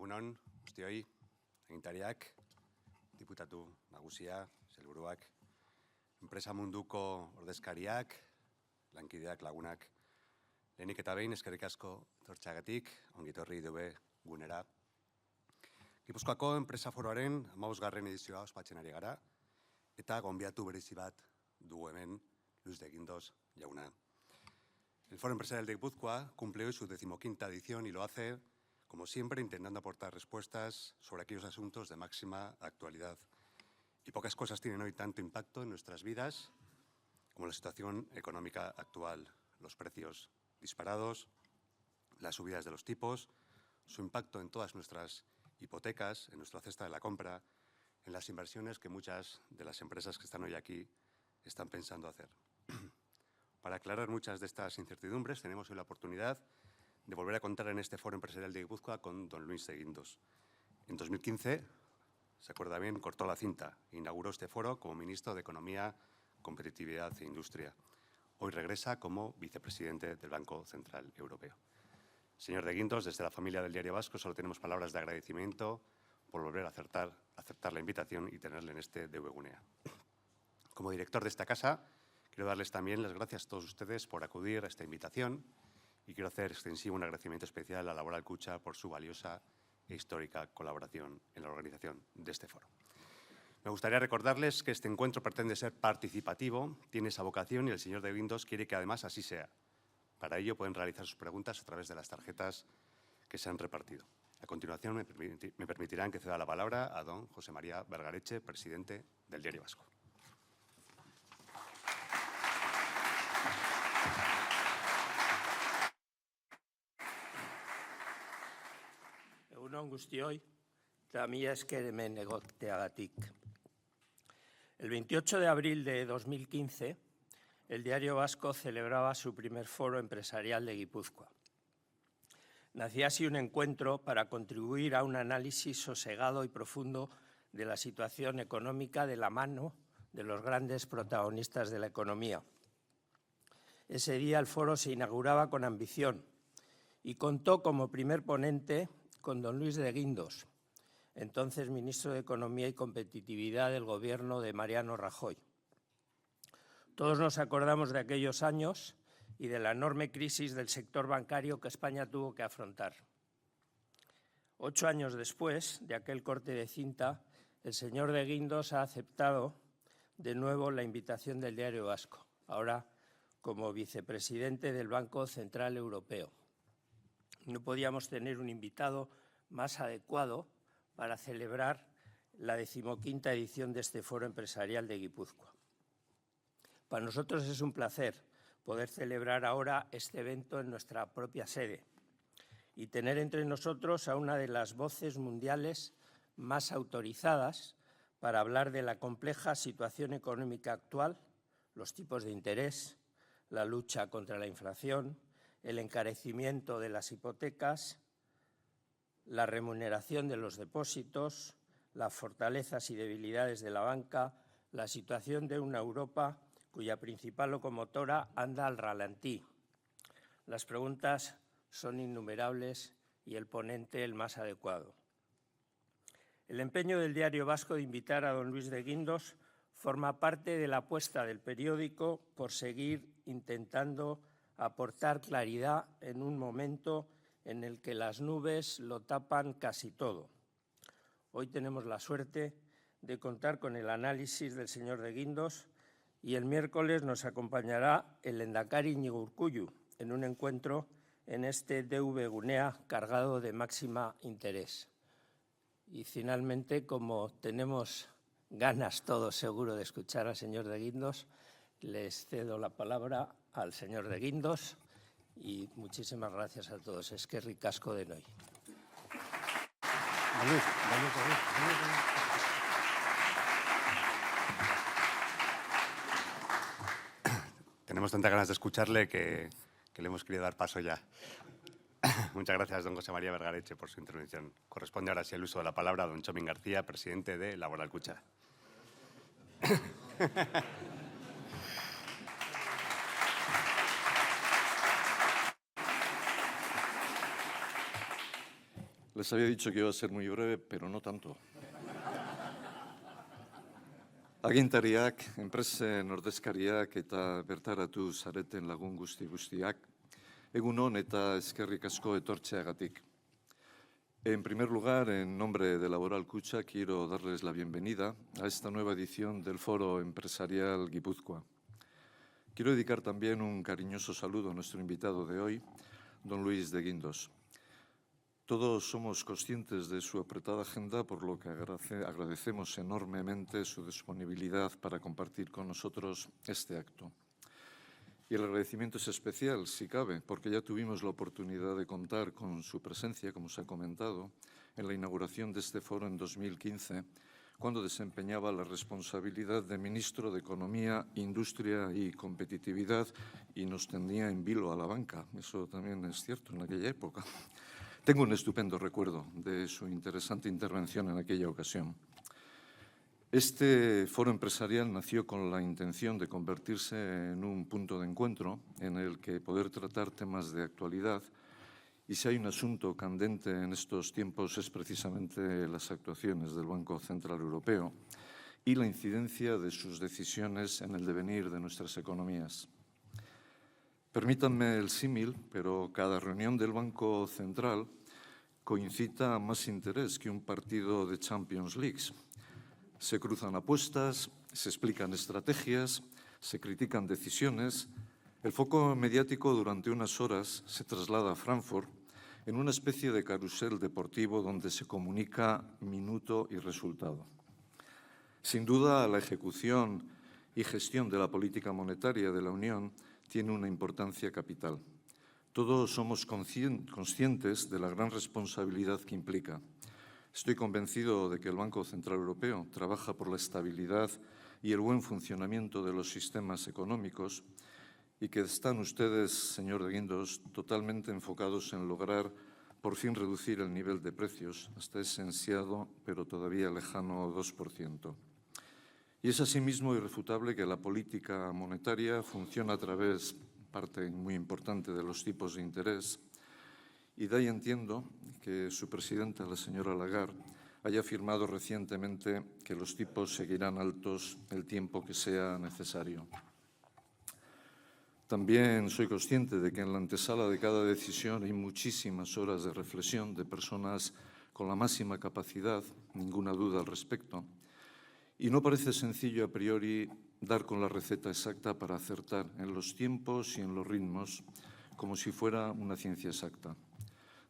Egunon, guztioi, agintariak, diputatu nagusia, sailburuak, enpresa munduko ordezkariak, lankideak, lagunak, lehenik eta behin eskerrik asko etortzeagatik, ongi etorri IDV gunera. Gipuzkoako enpresa foroaren 15. edizioa ospatzen ari gara, eta gonbiatu berezi bat dugu hemen Luis de Guindos jauna. El Foro Empresarial de Guipúzcoa cumple hoy su 15ª edición y lo hace, como siempre, intentando aportar respuestas sobre aquellos asuntos de máxima actualidad. Y pocas cosas tienen hoy tanto impacto en nuestras vidas como la situación económica actual. Los precios disparados, las subidas de los tipos, su impacto en todas nuestras hipotecas, en nuestra cesta de la compra, en las inversiones que muchas de las empresas que están hoy aquí están pensando hacer. Para aclarar muchas de estas incertidumbres, tenemos hoy la oportunidad de volver a contar en este Foro Empresarial de Guipúzcoa con don Luis de Guindos. En 2015, se acuerda bien, cortó la cinta e inauguró este foro como ministro de Economía, Competitividad e Industria. Hoy regresa como vicepresidente del Banco Central Europeo. Señor de Guindos, desde la familia del Diario Vasco solo tenemos palabras de agradecimiento por volver a aceptar la invitación y tenerle en este DV Gunea. Como director de esta casa, quiero darles también las gracias a todos ustedes por acudir a esta invitación y quiero hacer extensivo un agradecimiento especial a Laboral Kutxa por su valiosa e histórica colaboración en la organización de este foro. Me gustaría recordarles que este encuentro pretende ser participativo, tiene esa vocación y el señor de Guindos quiere que además así sea. Para ello pueden realizar sus preguntas a través de las tarjetas que se han repartido. A continuación me permitirán que ceda la palabra a don José María Vergareche, presidente del Diario Vasco. Egunon guztioi, eta mila esker hemen egoteagatik. El 28 de abril de 2015, el Diario Vasco celebraba su primer foro empresarial de Guipúzcoa. Nacía así un encuentro para contribuir a un análisis sosegado y profundo de la situación económica de la mano de los grandes protagonistas de la economía. Ese día el foro se inauguraba con ambición y contó como primer ponente con don Luis de Guindos, entonces ministro de Economía y Competitividad del Gobierno de Mariano Rajoy. Todos nos acordamos de aquellos años y de la enorme crisis del sector bancario que España tuvo que afrontar. 8 años después de aquel corte de cinta, el señor de Guindos ha aceptado de nuevo la invitación del Diario Vasco, ahora como vicepresidente del Banco Central Europeo. No podíamos tener un invitado más adecuado para celebrar la 15ª edición de este Foro Empresarial de Guipúzcoa. Para nosotros es un placer poder celebrar ahora este evento en nuestra propia sede y tener entre nosotros a una de las voces mundiales más autorizadas para hablar de la compleja situación económica actual, los tipos de interés, la lucha contra la inflación, el encarecimiento de las hipotecas, la remuneración de los depósitos, las fortalezas y debilidades de la banca, la situación de una Europa cuya principal locomotora anda al ralentí. Las preguntas son innumerables y el ponente el más adecuado. El empeño del Diario Vasco de invitar a don Luis de Guindos forma parte de la apuesta del periódico por seguir intentando aportar claridad en un momento en el que las nubes lo tapan casi todo. Hoy tenemos la suerte de contar con el análisis del señor de Guindos y el miércoles nos acompañará el lehendakari Iñigo Urkullu en un encuentro en este DV Gunea cargado de máxima interés. Y finalmente, como tenemos ganas todos seguro de escuchar al señor de Guindos, les cedo la palabra al señor de Guindos y muchísimas gracias a todos. Eskerrik asko denoi. Tenemos tantas ganas de escucharle que le hemos querido dar paso ya. Muchas gracias, don José María Vergareche, por su intervención. Corresponde ahora sí el uso de la palabra a don Txomin García, presidente de Laboral Kutxa. Les había dicho que iba a ser muy breve, pero no tanto. Agintariak, enpresen ordezkariak eta bertaratu zareten lagun guztiak, egun on eta eskerrik asko etortzeagatik. En primer lugar, en nombre de Laboral Kutxa, quiero darles la bienvenida a esta nueva edición del Foro Empresarial Guipúzcoa. Quiero dedicar también un cariñoso saludo a nuestro invitado de hoy, don Luis de Guindos. Todos somos conscientes de su apretada agenda, por lo que agradecemos enormemente su disponibilidad para compartir con nosotros este acto. Y el agradecimiento es especial, si cabe, porque ya tuvimos la oportunidad de contar con su presencia, como se ha comentado, en la inauguración de este foro en 2015, cuando desempeñaba la responsabilidad de Ministro de Economía, Industria y Competitividad y nos tendía en vilo a la banca. Eso también es cierto en aquella época. Tengo un estupendo recuerdo de su interesante intervención en aquella ocasión. Este foro empresarial nació con la intención de convertirse en un punto de encuentro en el que poder tratar temas de actualidad, y si hay un asunto candente en estos tiempos es precisamente las actuaciones del Banco Central Europeo y la incidencia de sus decisiones en el devenir de nuestras economías. Permítanme el símil, pero cada reunión del Banco Central coincita a más interés que un partido de Champions League. Se cruzan apuestas, se explican estrategias, se critican decisiones. El foco mediático durante unas horas se traslada a Frankfurt en una especie de carrusel deportivo donde se comunica minuto y resultado. Sin duda, la ejecución y gestión de la política monetaria de la Unión tiene una importancia capital. Todos somos conscientes de la gran responsabilidad que implica. Estoy convencido de que el Banco Central Europeo trabaja por la estabilidad y el buen funcionamiento de los sistemas económicos y que están ustedes, señor de Guindos, totalmente enfocados en lograr por fin reducir el nivel de precios hasta ese ansiado, pero todavía lejano 2%. Y es asimismo irrefutable que la política monetaria funciona a través, parte muy importante, de los tipos de interés. Y de ahí entiendo que su presidenta, la señora Lagarde, haya afirmado recientemente que los tipos seguirán altos el tiempo que sea necesario. También soy consciente de que en la antesala de cada decisión hay muchísimas horas de reflexión de personas con la máxima capacidad, ninguna duda al respecto, y no parece sencillo a priori dar con la receta exacta para acertar en los tiempos y en los ritmos, como si fuera una ciencia exacta.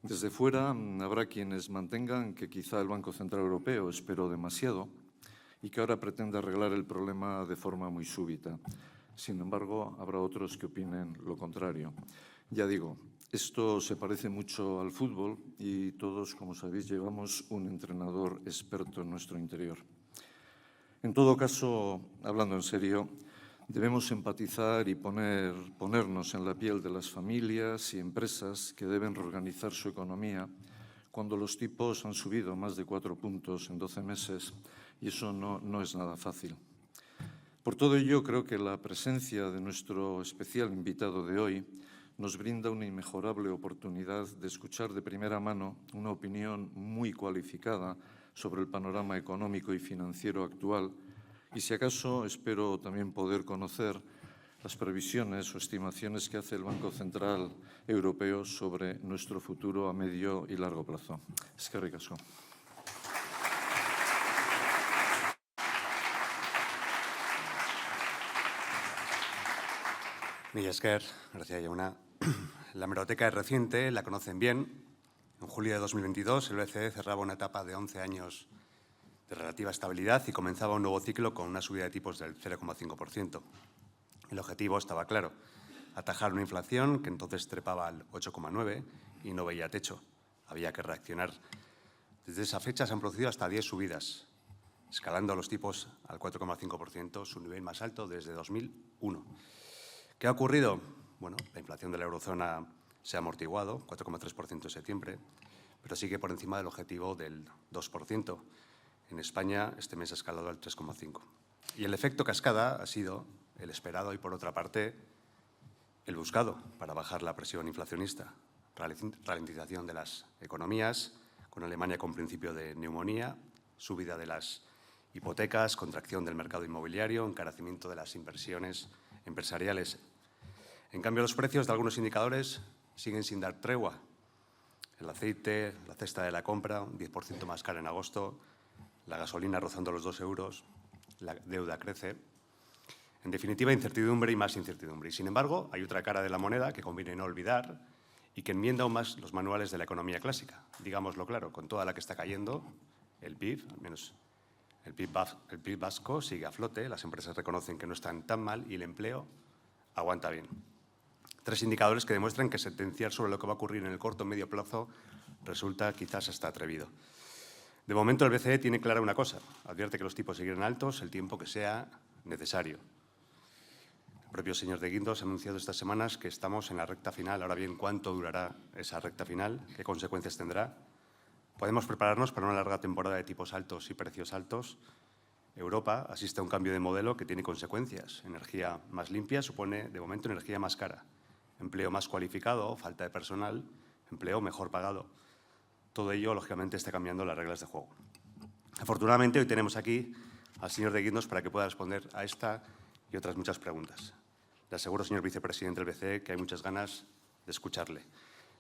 Desde fuera habrá quienes mantengan que quizá el Banco Central Europeo esperó demasiado y que ahora pretende arreglar el problema de forma muy súbita. Sin embargo, habrá otros que opinen lo contrario. Ya digo, esto se parece mucho al fútbol y todos, como sabéis, llevamos un entrenador experto en nuestro interior. En todo caso, hablando en serio, debemos empatizar y ponernos en la piel de las familias y empresas que deben reorganizar su economía cuando los tipos han subido más de 4 puntos en 12 meses y eso no es nada fácil. Por todo ello, creo que la presencia de nuestro especial invitado de hoy nos brinda una inmejorable oportunidad de escuchar de primera mano una opinión muy cualificada sobre el panorama económico y financiero actual. Y si acaso, espero también poder conocer las previsiones o estimaciones que hace el Banco Central Europeo sobre nuestro futuro a medio y largo plazo. Eskerrik asko. Mila esker, gracias, Jauna. La hemeroteca es reciente, la conocen bien. En julio de 2022, el BCE cerraba una etapa de 11 años de relativa estabilidad y comenzaba un nuevo ciclo con una subida de tipos del 0,5%. El objetivo estaba claro, atajar una inflación que entonces trepaba al 8,9% y no veía techo. Había que reaccionar. Desde esa fecha se han producido hasta 10 subidas, escalando los tipos al 4,5%, su nivel más alto desde 2001. ¿Qué ha ocurrido? Bueno, la inflación de la eurozona se ha amortiguado, 4,3% en septiembre, pero sigue por encima del objetivo del 2%. En España, este mes ha escalado al 3,5%. Y el efecto cascada ha sido el esperado y, por otra parte, el buscado para bajar la presión inflacionista. Ralentización de las economías, con Alemania con principio de neumonía, subida de las hipotecas, contracción del mercado inmobiliario, encarecimiento de las inversiones empresariales. En cambio, los precios de algunos indicadores siguen sin dar tregua. El aceite, la cesta de la compra, un 10% más cara en agosto, la gasolina rozando los 2 euros, la deuda crece. En definitiva, incertidumbre y más incertidumbre. Y, sin embargo, hay otra cara de la moneda que conviene no olvidar y que enmienda aún más los manuales de la economía clásica. Digámoslo claro, con toda la que está cayendo, el PIB, al menos el PIB vasco, sigue a flote, las empresas reconocen que no están tan mal y el empleo aguanta bien. 3 indicadores que demuestran que sentenciar sobre lo que va a ocurrir en el corto o medio plazo resulta quizás hasta atrevido. De momento, el BCE tiene clara una cosa. Advierte que los tipos seguirán altos el tiempo que sea necesario. El propio señor de Guindos ha anunciado estas semanas que estamos en la recta final. Ahora bien, ¿cuánto durará esa recta final? ¿Qué consecuencias tendrá? ¿Podemos prepararnos para una larga temporada de tipos altos y precios altos? Europa asiste a un cambio de modelo que tiene consecuencias. Energía más limpia supone, de momento, energía más cara. Empleo más cualificado, falta de personal, empleo mejor pagado. Todo ello, lógicamente, está cambiando las reglas de juego. Afortunadamente, hoy tenemos aquí al señor de Guindos para que pueda responder a esta y otras muchas preguntas. Le aseguro, señor vicepresidente del BCE, que hay muchas ganas de escucharle.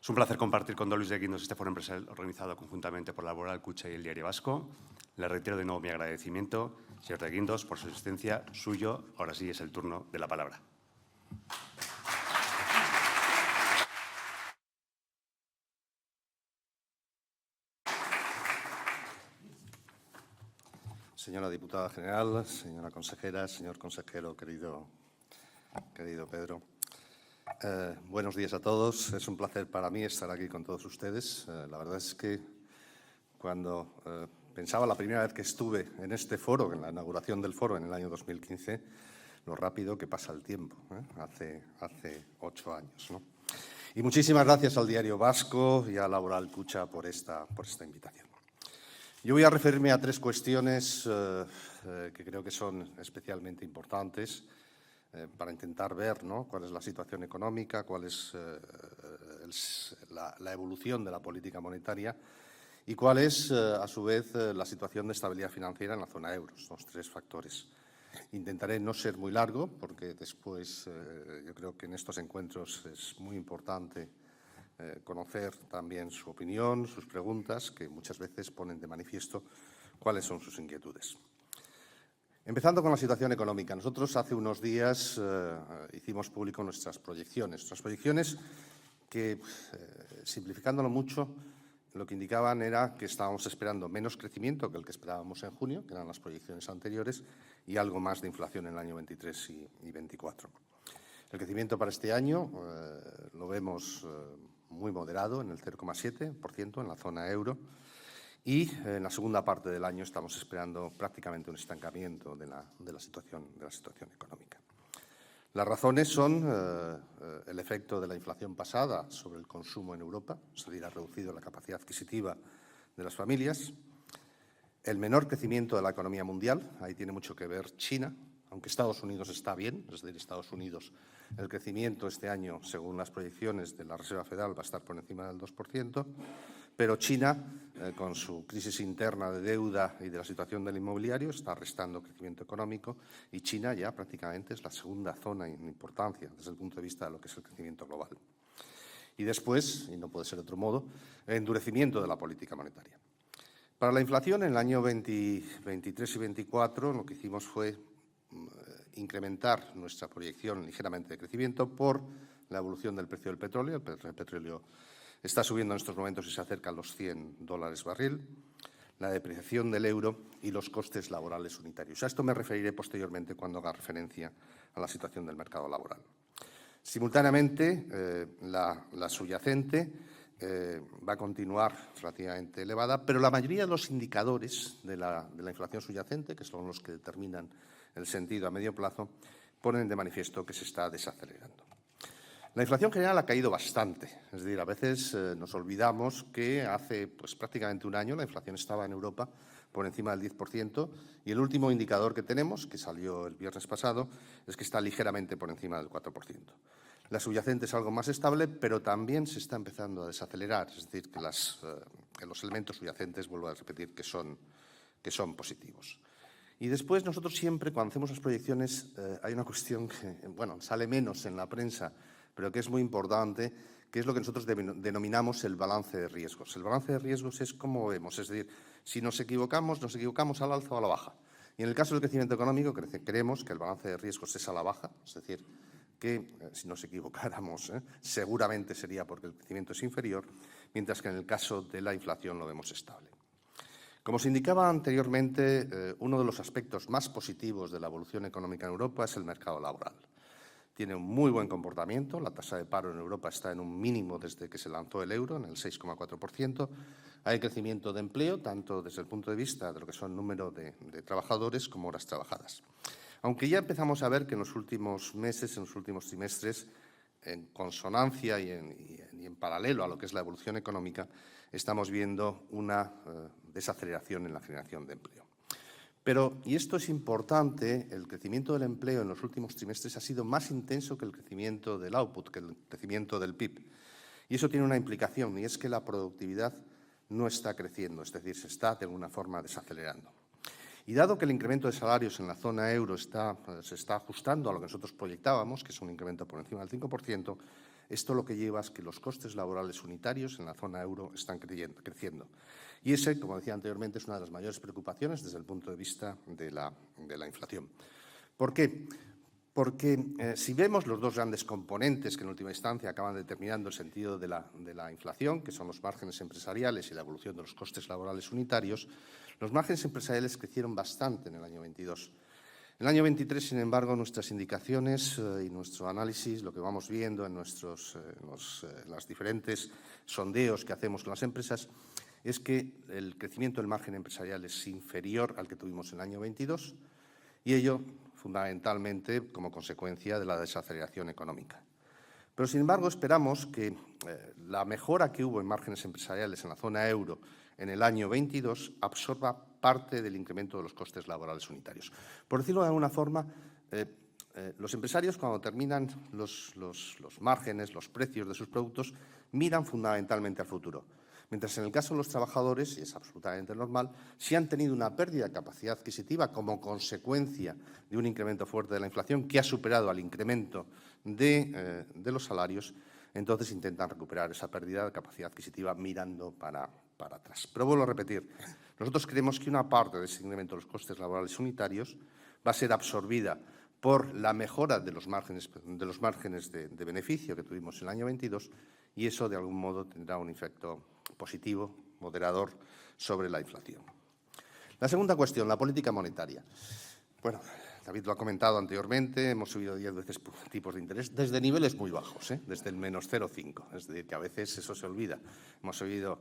Es un placer compartir con don Luis de Guindos este foro empresarial organizado conjuntamente por Laboral Kutxa y el Diario Vasco. Le reitero de nuevo mi agradecimiento, señor de Guindos, por su asistencia. Suyo, ahora sí, es el turno de la palabra. Señora diputada general, señora consejera, señor consejero, querido Pedro. Buenos días a todos. Es un placer para mí estar aquí con todos ustedes. La verdad es que cuando pensaba la primera vez que estuve en este foro, en la inauguración del foro en el año 2015, lo rápido que pasa el tiempo, hace 8 años, ¿no? Y muchísimas gracias al Diario Vasco y a Laboral Kutxa por esta invitación. Yo voy a referirme a 3 cuestiones que creo que son especialmente importantes para intentar ver, ¿no?, cuál es la situación económica, cuál es la evolución de la política monetaria y cuál es, a su vez, la situación de estabilidad financiera en la zona euro, los 3 factores. Intentaré no ser muy largo porque después yo creo que en estos encuentros es muy importante conocer también su opinión, sus preguntas, que muchas veces ponen de manifiesto cuáles son sus inquietudes. Empezando con la situación económica. Nosotros hace unos días hicimos público nuestras proyecciones que, simplificándolo mucho, lo que indicaban era que estábamos esperando menos crecimiento que el que esperábamos en junio, que eran las proyecciones anteriores, y algo más de inflación en el año 23 y 24. El crecimiento para este año lo vemos muy moderado, en el 0,7% en la zona euro, y en la segunda parte del año estamos esperando prácticamente un estancamiento de la situación económica. Las razones son el efecto de la inflación pasada sobre el consumo en Europa, es decir, ha reducido la capacidad adquisitiva de las familias, el menor crecimiento de la economía mundial, ahí tiene mucho que ver China, aunque Estados Unidos está bien, es decir, Estados Unidos, el crecimiento este año, según las proyecciones de la Reserva Federal, va a estar por encima del 2%, pero China, con su crisis interna de deuda y de la situación del inmobiliario, está restando crecimiento económico y China ya prácticamente es la segunda zona en importancia desde el punto de vista de lo que es el crecimiento global. Y después, y no puede ser de otro modo, el endurecimiento de la política monetaria. Para la inflación, en el año 23 y 24, lo que hicimos fue incrementar nuestra proyección ligeramente de crecimiento por la evolución del precio del petróleo. El petróleo está subiendo en estos momentos y se acerca a los $100 barril, la depreciación del euro y los costes laborales unitarios. A esto me referiré posteriormente cuando haga referencia a la situación del mercado laboral. Simultáneamente, la subyacente va a continuar relativamente elevada, pero la mayoría de los indicadores de la inflación subyacente, que son los que determinan el sentido a medio plazo, ponen de manifiesto que se está desacelerando. La inflación general ha caído bastante, es decir, a veces nos olvidamos que hace prácticamente un año la inflación estaba en Europa por encima del 10% y el último indicador que tenemos, que salió el viernes pasado, es que está ligeramente por encima del 4%. La subyacente es algo más estable, pero también se está empezando a desacelerar, es decir, que los elementos subyacentes, vuelvo a repetir, que son positivos. Y después nosotros siempre, cuando hacemos las proyecciones, hay una cuestión que, bueno, sale menos en la prensa, pero que es muy importante, que es lo que nosotros denominamos el balance de riesgos. El balance de riesgos es como vemos, es decir, si nos equivocamos al alza o a la baja. Y en el caso del crecimiento económico, creemos que el balance de riesgos es a la baja, es decir, que si nos equivocáramos seguramente sería porque el crecimiento es inferior, mientras que en el caso de la inflación lo vemos estable. Como se indicaba anteriormente, uno de los aspectos más positivos de la evolución económica en Europa es el mercado laboral. Tiene un muy buen comportamiento, la tasa de paro en Europa está en un mínimo desde que se lanzó el euro, en el 6,4%. Hay crecimiento de empleo, tanto desde el punto de vista de lo que son número de trabajadores como horas trabajadas. Aunque ya empezamos a ver que en los últimos meses, en los últimos trimestres, en consonancia y en paralelo a lo que es la evolución económica, estamos viendo una desaceleración en la generación de empleo. Pero, y esto es importante, el crecimiento del empleo en los últimos trimestres ha sido más intenso que el crecimiento del output, que el crecimiento del PIB. Y eso tiene una implicación, y es que la productividad no está creciendo, es decir, se está de alguna forma desacelerando. Y dado que el incremento de salarios en la zona euro se está ajustando a lo que nosotros proyectábamos, que es un incremento por encima del 5%, esto lo que lleva es que los costes laborales unitarios en la zona euro están creciendo. Y ese, como decía anteriormente, es una de las mayores preocupaciones desde el punto de vista de la inflación. ¿Por qué? Porque si vemos los dos grandes componentes que en última instancia acaban determinando el sentido de la inflación, que son los márgenes empresariales y la evolución de los costes laborales unitarios, los márgenes empresariales crecieron bastante en el año 22. En el año 23, sin embargo, nuestras indicaciones y nuestro análisis, lo que vamos viendo en los diferentes sondeos que hacemos con las empresas, es que el crecimiento del margen empresarial es inferior al que tuvimos en el año 22 y ello fundamentalmente como consecuencia de la desaceleración económica. Pero, sin embargo, esperamos que la mejora que hubo en márgenes empresariales en la zona euro en el año 22 absorba parte del incremento de los costes laborales unitarios. Por decirlo de alguna forma, los empresarios, cuando terminan los márgenes, los precios de sus productos, miran fundamentalmente al futuro. Mientras en el caso de los trabajadores, y es absolutamente normal, si han tenido una pérdida de capacidad adquisitiva como consecuencia de un incremento fuerte de la inflación que ha superado al incremento de los salarios, entonces intentan recuperar esa pérdida de capacidad adquisitiva mirando para atrás. Pero vuelvo a repetir, nosotros creemos que una parte de ese incremento de los costes laborales unitarios va a ser absorbida por la mejora de los márgenes de beneficio que tuvimos en el año 22 y eso de algún modo tendrá un efecto positivo, moderador, sobre la inflación. La segunda cuestión, la política monetaria. Bueno, David lo ha comentado anteriormente, hemos subido 10 veces tipos de interés desde niveles muy bajos, desde el menos 0,5, es decir, que a veces eso se olvida. Hemos subido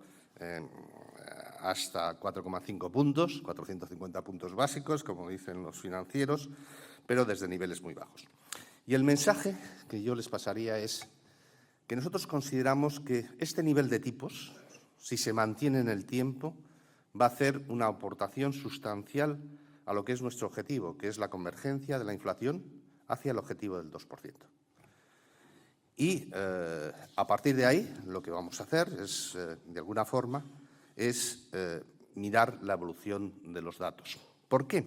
hasta 4,5 puntos, 450 puntos básicos, como dicen los financieros, pero desde niveles muy bajos. Y el mensaje que yo les pasaría es que nosotros consideramos que este nivel de tipos, si se mantiene en el tiempo, va a hacer una aportación sustancial a lo que es nuestro objetivo, que es la convergencia de la inflación hacia el objetivo del 2%. Y a partir de ahí, lo que vamos a hacer es, de alguna forma, es mirar la evolución de los datos. ¿Por qué?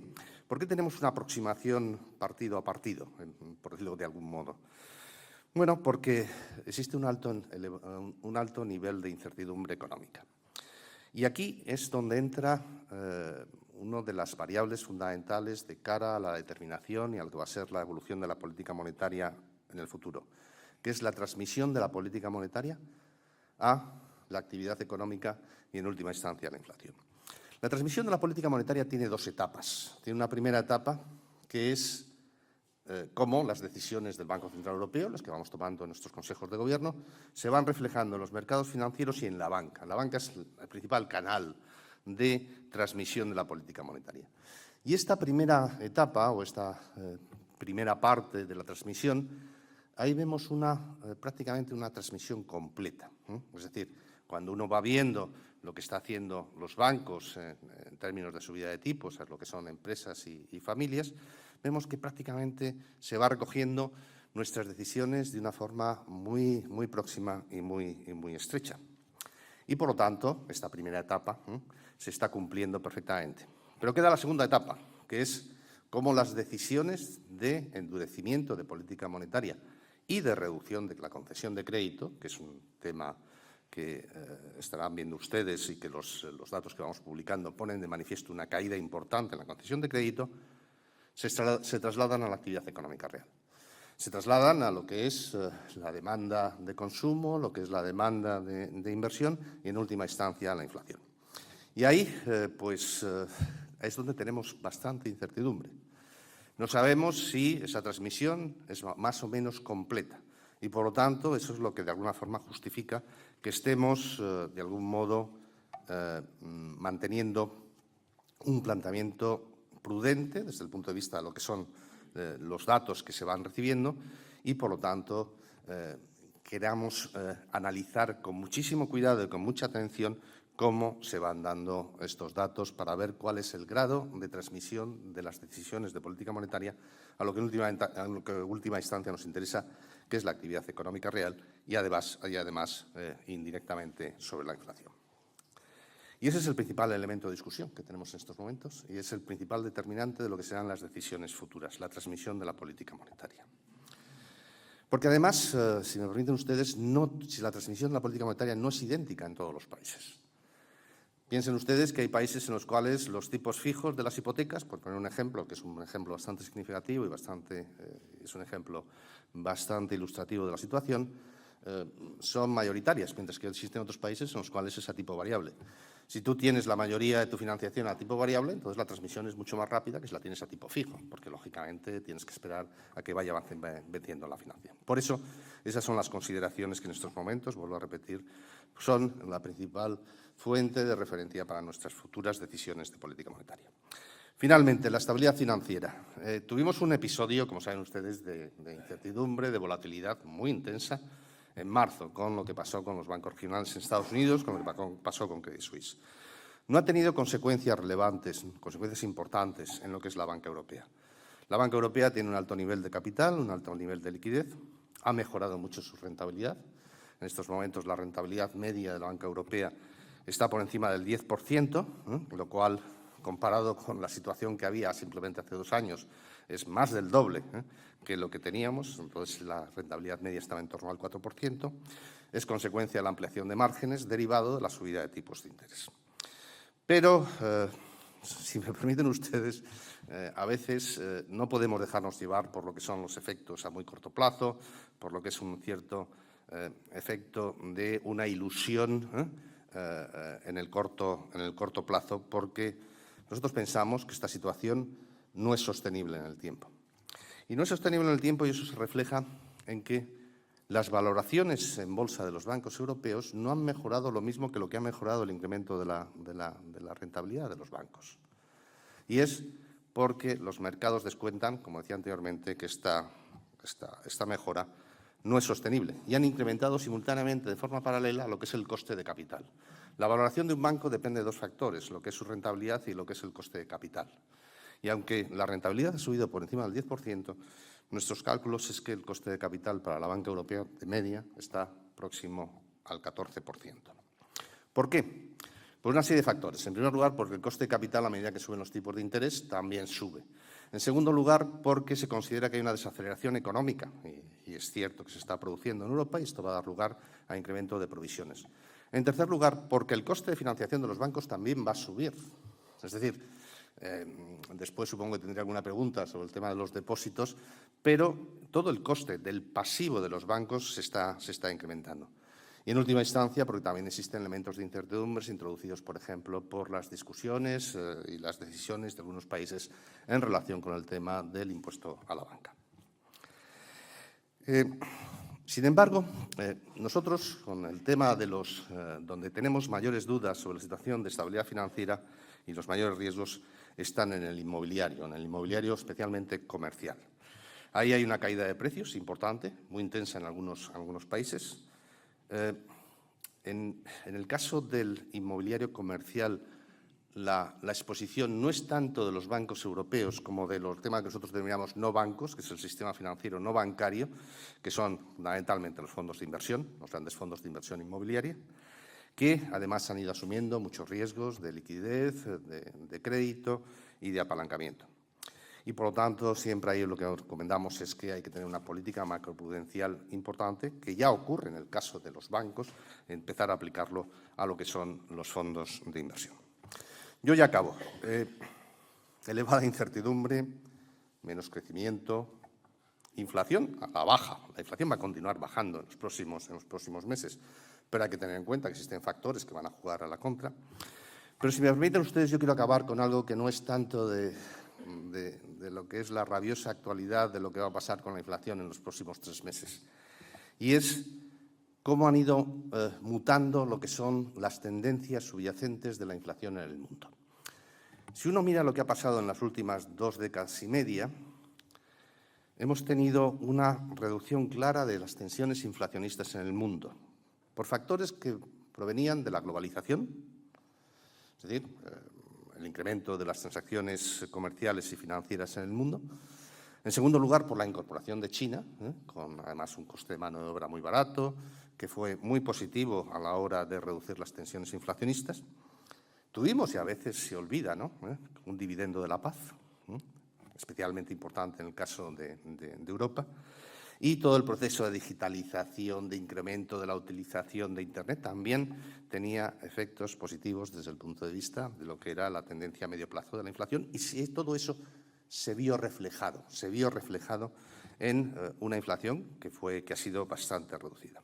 ¿Por qué tenemos una aproximación partido a partido, por decirlo de algún modo? Bueno, porque existe un alto nivel de incertidumbre económica. Y aquí es donde entra una de las variables fundamentales de cara a la determinación y a lo que va a ser la evolución de la política monetaria en el futuro, que es la transmisión de la política monetaria a la actividad económica y, en última instancia, a la inflación. La transmisión de la política monetaria tiene dos etapas. Tiene una primera etapa que es cómo las decisiones del Banco Central Europeo, las que vamos tomando en nuestros consejos de gobierno, se van reflejando en los mercados financieros y en la banca. La banca es el principal canal de transmisión de la política monetaria. Y esta primera etapa o esta primera parte de la transmisión, ahí vemos prácticamente una transmisión completa. Es decir, cuando uno va viendo lo que está haciendo los bancos en términos de subida de tipos, a lo que son empresas y familias, vemos que prácticamente se va recogiendo nuestras decisiones de una forma muy próxima y muy estrecha. Y, por lo tanto, esta primera etapa se está cumpliendo perfectamente. Pero queda la segunda etapa, que es cómo las decisiones de endurecimiento de política monetaria y de reducción de la concesión de crédito, que es un tema que estarán viendo ustedes y que los datos que vamos publicando ponen de manifiesto una caída importante en la concesión de crédito, se trasladan a la actividad económica real. Se trasladan a lo que es la demanda de consumo, lo que es la demanda de inversión y, en última instancia, a la inflación. Y ahí, es donde tenemos bastante incertidumbre. No sabemos si esa transmisión es más o menos completa y, por lo tanto, eso es lo que de alguna forma justifica que estemos, de algún modo, manteniendo un planteamiento prudente desde el punto de vista de lo que son los datos que se van recibiendo y, por lo tanto, queramos analizar con muchísimo cuidado y con mucha atención cómo se van dando estos datos para ver cuál es el grado de transmisión de las decisiones de política monetaria a lo que en última instancia nos interesa, que es la actividad económica real y además indirectamente sobre la inflación. Y ese es el principal elemento de discusión que tenemos en estos momentos y es el principal determinante de lo que serán las decisiones futuras, la transmisión de la política monetaria. Porque además, si me permiten ustedes, si la transmisión de la política monetaria no es idéntica en todos los países. Piensen ustedes que hay países en los cuales los tipos fijos de las hipotecas, por poner un ejemplo, que es un ejemplo bastante significativo y es un ejemplo bastante ilustrativo de la situación, son mayoritarias, mientras que existen otros países en los cuales es a tipo variable. Si tú tienes la mayoría de tu financiación a tipo variable, entonces la transmisión es mucho más rápida que si la tienes a tipo fijo, porque lógicamente tienes que esperar a que vaya venciendo la financiación. Por eso, esas son las consideraciones que en estos momentos, vuelvo a repetir, son la principal fuente de referencia para nuestras futuras decisiones de política monetaria. Finalmente, la estabilidad financiera. Tuvimos un episodio, como saben ustedes, de incertidumbre, de volatilidad muy intensa en marzo, con lo que pasó con los bancos regionales en Estados Unidos, con lo que pasó con Credit Suisse. No ha tenido consecuencias relevantes, consecuencias importantes en lo que es la banca europea. La banca europea tiene un alto nivel de capital, un alto nivel de liquidez, ha mejorado mucho su rentabilidad. En estos momentos la rentabilidad media de la banca europea está por encima del 10%, lo cual, comparado con la situación que había simplemente hace 2 años, es más del doble que lo que teníamos. Entonces, la rentabilidad media estaba en torno al 4%. Es consecuencia de la ampliación de márgenes derivado de la subida de tipos de interés. Pero, si me permiten ustedes, a veces no podemos dejarnos llevar por lo que son los efectos a muy corto plazo, por lo que es un cierto efecto de una ilusión en el corto plazo, porque nosotros pensamos que esta situación no es sostenible en el tiempo. Y no es sostenible en el tiempo y eso se refleja en que las valoraciones en bolsa de los bancos europeos no han mejorado lo mismo que lo que ha mejorado el incremento de la rentabilidad de los bancos. Y es porque los mercados descuentan, como decía anteriormente, que esta mejora no es sostenible y han incrementado simultáneamente, de forma paralela, lo que es el coste de capital. La valoración de un banco depende de 2 factores, lo que es su rentabilidad y lo que es el coste de capital. Y aunque la rentabilidad ha subido por encima del 10%, nuestros cálculos es que el coste de capital para la banca europea de media está próximo al 14%. ¿Por qué? Por una serie de factores. En primer lugar, porque el coste de capital, a medida que suben los tipos de interés, también sube. En segundo lugar, porque se considera que hay una desaceleración económica, y es cierto que se está produciendo en Europa, y esto va a dar lugar a incremento de provisiones. En tercer lugar, porque el coste de financiación de los bancos también va a subir. Es decir, después supongo que tendría alguna pregunta sobre el tema de los depósitos, pero todo el coste del pasivo de los bancos se está incrementando. Y en última instancia, porque también existen elementos de incertidumbres introducidos, por ejemplo, por las discusiones y las decisiones de algunos países en relación con el tema del impuesto a la banca. Sin embargo, nosotros, con el tema de donde tenemos mayores dudas sobre la situación de estabilidad financiera y los mayores riesgos, están en el inmobiliario especialmente comercial. Ahí hay una caída de precios importante, muy intensa en algunos países. En el caso del inmobiliario comercial la exposición no es tanto de los bancos europeos como de los temas que nosotros denominamos no bancos, que es el sistema financiero no bancario, que son fundamentalmente los fondos de inversión, los grandes fondos de inversión inmobiliaria, que además han ido asumiendo muchos riesgos de liquidez, de crédito y de apalancamiento. Y, por lo tanto, siempre ahí lo que recomendamos es que hay que tener una política macroprudencial importante, que ya ocurre en el caso de los bancos, empezar a aplicarlo a lo que son los fondos de inversión. Yo ya acabo. Elevada incertidumbre, menos crecimiento, inflación a la baja. La inflación va a continuar bajando en los próximos meses, pero hay que tener en cuenta que existen factores que van a jugar a la contra. Pero si me permiten ustedes, yo quiero acabar con algo que no es tanto de lo que es la rabiosa actualidad de lo que va a pasar con la inflación en los próximos 3 meses. Y es cómo han ido mutando lo que son las tendencias subyacentes de la inflación en el mundo. Si uno mira lo que ha pasado en las últimas 2 décadas y media, hemos tenido una reducción clara de las tensiones inflacionistas en el mundo, por factores que provenían de la globalización, es decir, el incremento de las transacciones comerciales y financieras en el mundo. En segundo lugar, por la incorporación de China, con además un coste de mano de obra muy barato, que fue muy positivo a la hora de reducir las tensiones inflacionistas. Tuvimos, y a veces se olvida, ¿no?, un dividendo de la paz, especialmente importante en el caso de Europa, y todo el proceso de digitalización, de incremento de la utilización de Internet también tenía efectos positivos desde el punto de vista de lo que era la tendencia a medio plazo de la inflación, y todo eso se vio reflejado en una inflación que ha sido bastante reducida.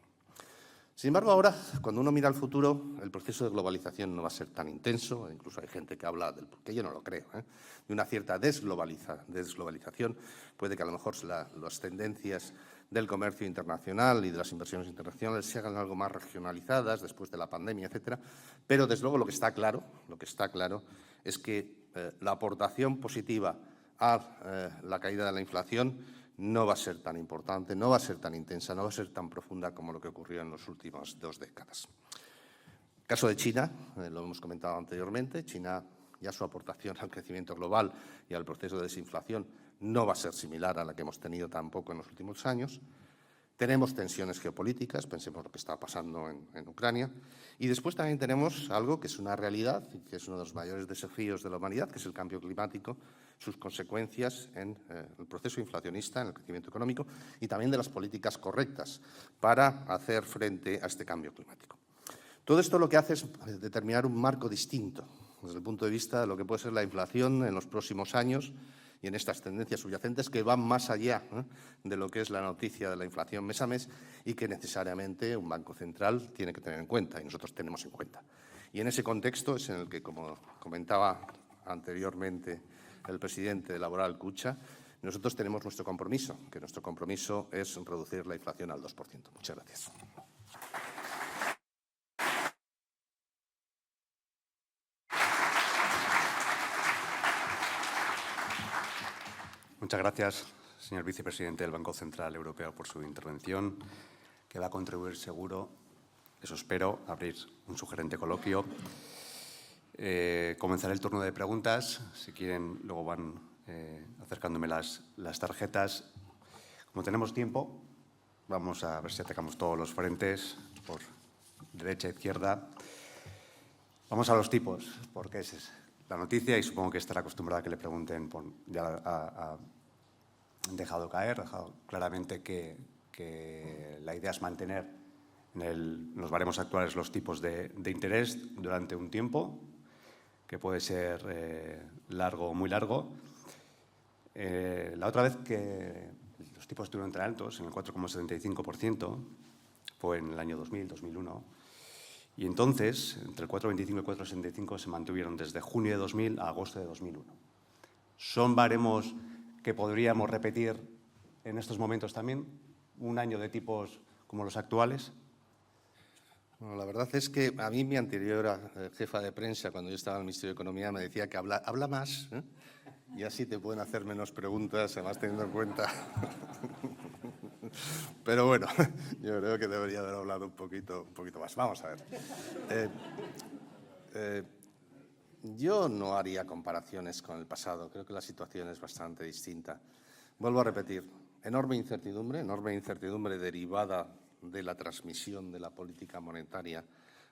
Sin embargo, ahora, cuando uno mira al futuro, el proceso de globalización no va a ser tan intenso. Incluso hay gente que habla, que yo no lo creo, de una cierta desglobalización. Puede que a lo mejor las tendencias del comercio internacional y de las inversiones internacionales se hagan algo más regionalizadas después de la pandemia, etcétera. Pero, desde luego, lo que está claro es que la aportación positiva a la caída de la inflación no va a ser tan importante, no va a ser tan intensa, no va a ser tan profunda como lo que ocurrió en las últimas 2 décadas. El caso de China, lo hemos comentado anteriormente, China ya su aportación al crecimiento global y al proceso de desinflación no va a ser similar a la que hemos tenido tampoco en los últimos años. Tenemos tensiones geopolíticas, pensemos lo que está pasando en Ucrania, y después también tenemos algo que es una realidad y que es uno de los mayores desafíos de la humanidad, que es el cambio climático, sus consecuencias en el proceso inflacionista, en el crecimiento económico y también de las políticas correctas para hacer frente a este cambio climático. Todo esto lo que hace es determinar un marco distinto desde el punto de vista de lo que puede ser la inflación en los próximos años y en estas tendencias subyacentes que van más allá de lo que es la noticia de la inflación mes a mes y que necesariamente un banco central tiene que tener en cuenta y nosotros tenemos en cuenta. Y en ese contexto es en el que, como comentaba anteriormente el presidente de Laboral, Kutxa, nosotros tenemos nuestro compromiso, que nuestro compromiso es reducir la inflación al 2%. Muchas gracias. Muchas gracias, señor vicepresidente del Banco Central Europeo, por su intervención, que va a contribuir seguro, eso espero, a abrir un sugerente coloquio. Comenzaré el turno de preguntas. Si quieren, luego van acercándome las tarjetas. Como tenemos tiempo, vamos a ver si atacamos todos los frentes, por derecha e izquierda. Vamos a los tipos, porque es la noticia y supongo que estará acostumbrada a que le pregunten. Ya ha dejado claramente que la idea es mantener en los baremos actuales los tipos de interés durante un tiempo, que puede ser largo o muy largo. La otra vez que los tipos estuvieron tan altos, en el 4,75%, fue en el año 2000, 2001, y entonces, entre el 4,25 y el 4,65 se mantuvieron desde junio de 2000 a agosto de 2001. ¿Son baremos que podríamos repetir en estos momentos también? ¿Un año de tipos como los actuales? Bueno, la verdad es que a mí mi anterior jefa de prensa, cuando yo estaba en el Ministerio de Economía, me decía que habla más, y así te pueden hacer menos preguntas, además teniendo en cuenta. Pero bueno, yo creo que debería haber hablado un poquito más. Vamos a ver. Yo no haría comparaciones con el pasado. Creo que la situación es bastante distinta. Vuelvo a repetir, enorme incertidumbre derivada de la transmisión de la política monetaria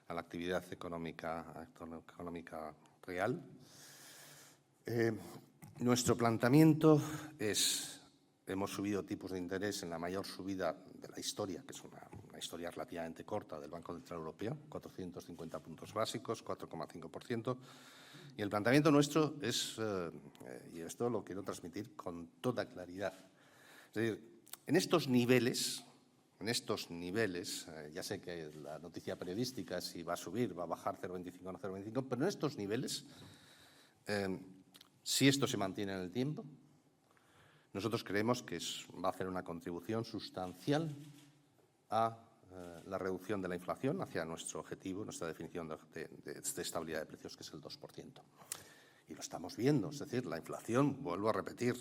a la actividad económica real. Nuestro planteamiento es, hemos subido tipos de interés en la mayor subida de la historia, que es una historia relativamente corta del Banco Central Europeo, 450 puntos básicos, 4,5%. Y el planteamiento nuestro es, y esto lo quiero transmitir con toda claridad, es decir, en estos niveles, ya sé que la noticia periodística es si va a subir, va a bajar 0,25 o no 0,25, pero en estos niveles, si esto se mantiene en el tiempo, nosotros creemos que va a hacer una contribución sustancial a la reducción de la inflación hacia nuestro objetivo, nuestra definición de estabilidad de precios, que es el 2%. Y lo estamos viendo, es decir, la inflación, vuelvo a repetir,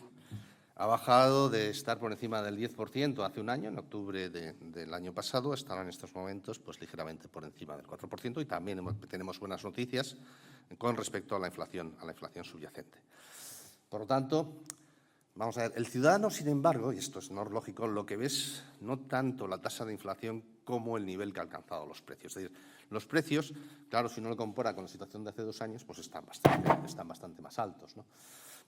ha bajado de estar por encima del 10% hace un año, en octubre del año pasado, a estar en estos momentos pues, ligeramente por encima del 4%, y también tenemos buenas noticias con respecto a la inflación subyacente. Por lo tanto, vamos a ver, el ciudadano, sin embargo, y esto es no lógico, lo que ves no tanto la tasa de inflación como el nivel que ha alcanzado los precios. Es decir, los precios, claro, si uno lo compara con la situación de hace 2 años, pues están bastante más altos, ¿no?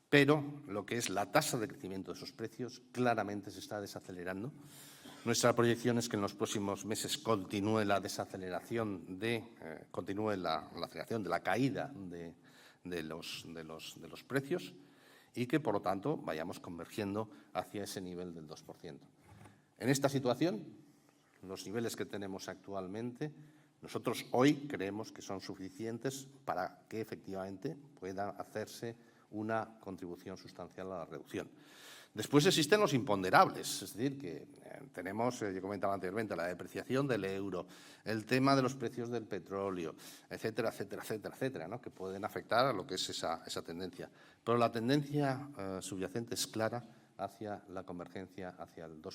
Pero lo que es la tasa de crecimiento de esos precios claramente se está desacelerando. Nuestra proyección es que en los próximos meses continúe la desaceleración continúe la aceleración de la caída de los precios y que, por lo tanto, vayamos convergiendo hacia ese nivel del 2%. En esta situación, los niveles que tenemos actualmente, nosotros hoy creemos que son suficientes para que efectivamente pueda hacerse una contribución sustancial a la reducción. Después existen los imponderables, es decir, que tenemos, yo comentaba anteriormente, la depreciación del euro, el tema de los precios del petróleo, etcétera, etcétera, etcétera, etcétera, ¿no? Que pueden afectar a lo que es esa tendencia. Pero la tendencia subyacente es clara hacia la convergencia hacia el 2%.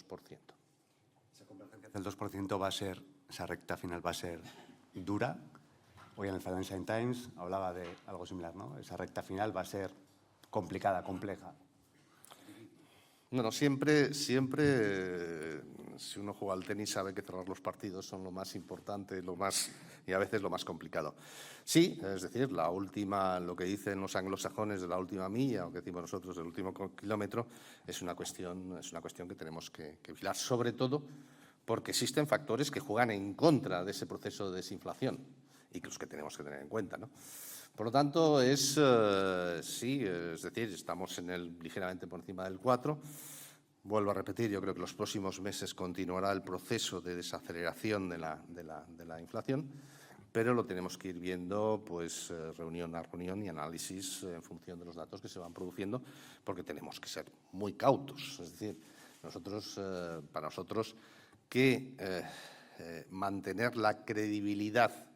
Esa convergencia hacia el 2% va a ser, esa recta final va a ser dura. Hoy en el Financial Times hablaba de algo similar, ¿no? Esa recta final va a ser complicada, compleja. Bueno, siempre, si uno juega al tenis sabe que cerrar los partidos son lo más importante, y a veces lo más complicado. Sí, es decir, lo que dicen los anglosajones de la última milla, o que decimos nosotros del último kilómetro, es una cuestión que tenemos que vigilar, sobre todo porque existen factores que juegan en contra de ese proceso de desinflación y que los que tenemos que tener en cuenta, ¿no? Por lo tanto, sí, es decir, estamos ligeramente por encima del 4. Vuelvo a repetir, yo creo que los próximos meses continuará el proceso de desaceleración de la inflación, pero lo tenemos que ir viendo pues, reunión a reunión y análisis en función de los datos que se van produciendo, porque tenemos que ser muy cautos. Es decir, para nosotros que mantener la credibilidad